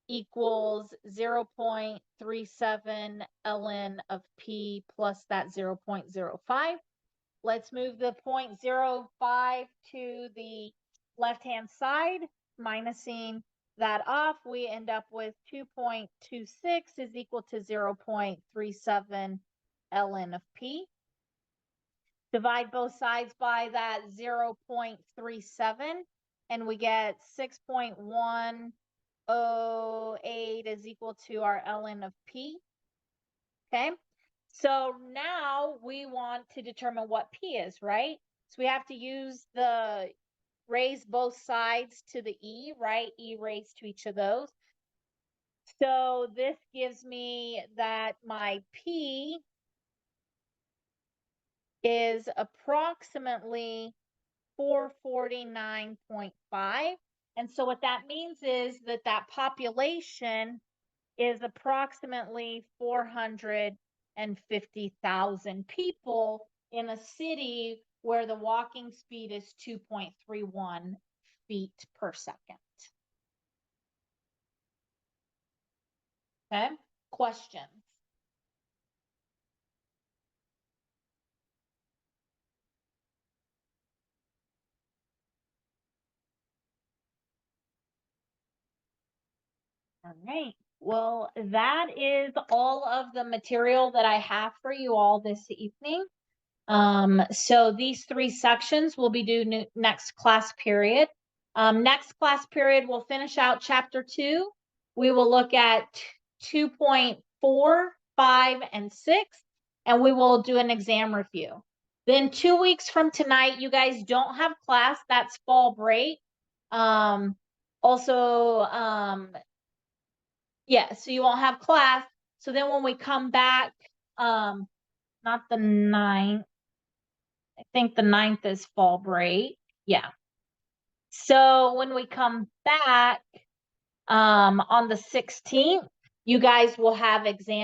equals 0.37 ln of P plus that 0.05. Let's move the 0.05 to the left-hand side, minusing that off. We end up with 2.26 is equal to 0.37 ln of P. Divide both sides by that 0.37, and we get 6.108 is equal to our ln of P. Okay. So now we want to determine what P is, right? So we have to raise both sides to the E, right? E raised to each of those. So this gives me that my P is approximately 449.5. And so what that means is that population is approximately 450,000 people in a city where the walking speed is 2.31 feet per second. Okay, questions? All right. Well, that is all of the material that I have for you all this evening. So these 3 sections will be due next class period. Next class period, we'll finish out chapter 2. We will look at 2.4, 5, and 6, and we will do an exam review. Then 2 weeks from tonight, you guys don't have class. That's fall break. Yeah, so you won't have class. So then when we come back, not the 9th, I think the 9th is fall break. Yeah. So when we come back on the 16th, you guys will have exam